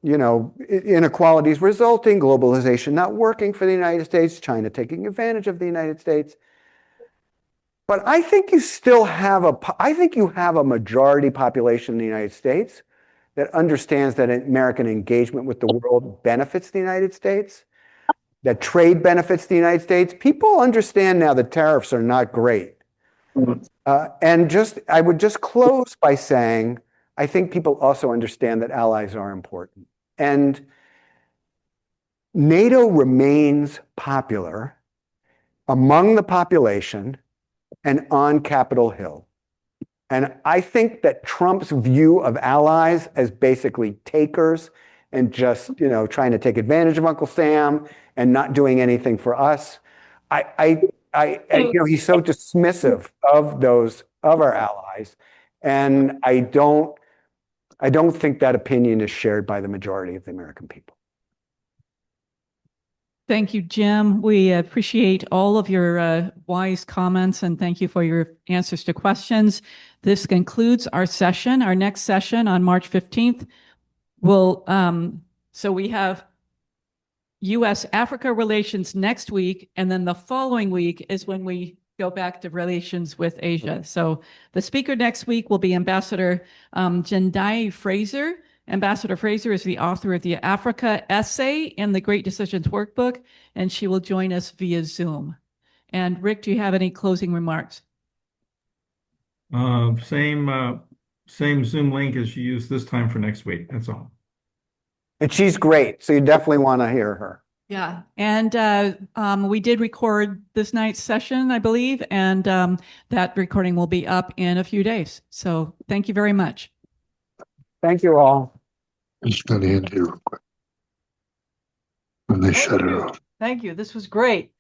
inequalities resulting, globalization not working for the United States, China taking advantage of the United States. But I think you have a majority population in the United States that understands that American engagement with the world benefits the United States, that trade benefits the United States. People understand now that tariffs are not great. I would just close by saying, I think people also understand that allies are important. And NATO remains popular among the population and on Capitol Hill. And I think that Trump's view of allies as basically takers and just, trying to take advantage of Uncle Sam and not doing anything for us, he's so dismissive of our allies, and I don't think that opinion is shared by the majority of the American people. Thank you, Jim. We appreciate all of your wise comments and thank you for your answers to questions. This concludes our session. Our next session on March 15th will, so we have U.S.-Africa relations next week, and then the following week is when we go back to relations with Asia. So the speaker next week will be Ambassador Jendai Fraser. Ambassador Fraser is the author of the Africa Essay in the Great Decisions Workbook, and she will join us via Zoom. And Rick, do you have any closing remarks? Same Zoom link as you used this time for next week. That's all. And she's great, so you definitely want to hear her. Yeah, and we did record this night's session, I believe, and that recording will be up in a few days. So thank you very much. Thank you all. It's going to end here real quick when they shut it off. Thank you. This was great.